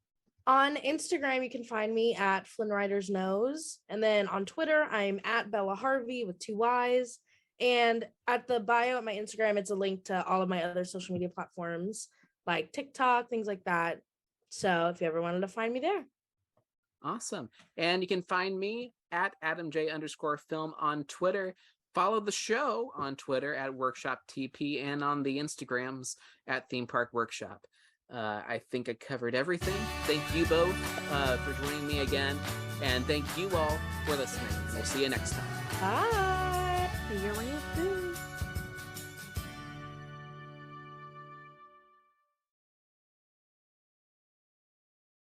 On Instagram, you can find me at Flynn Rider's Nose. And then on Twitter, I'm at Bella Harvey with 2 Y's. And at the bio at my Instagram, it's a link to all of my other social media platforms like TikTok, things like that. So if you ever wanted to find me there. Awesome. And you can find me at AdamJ_film on Twitter. Follow the show on Twitter at Workshop TP and on the Instagrams at Theme Park Workshop. I think I covered everything. Thank you both for joining me again. And thank you all for listening. We'll see you next time. Bye. See you later.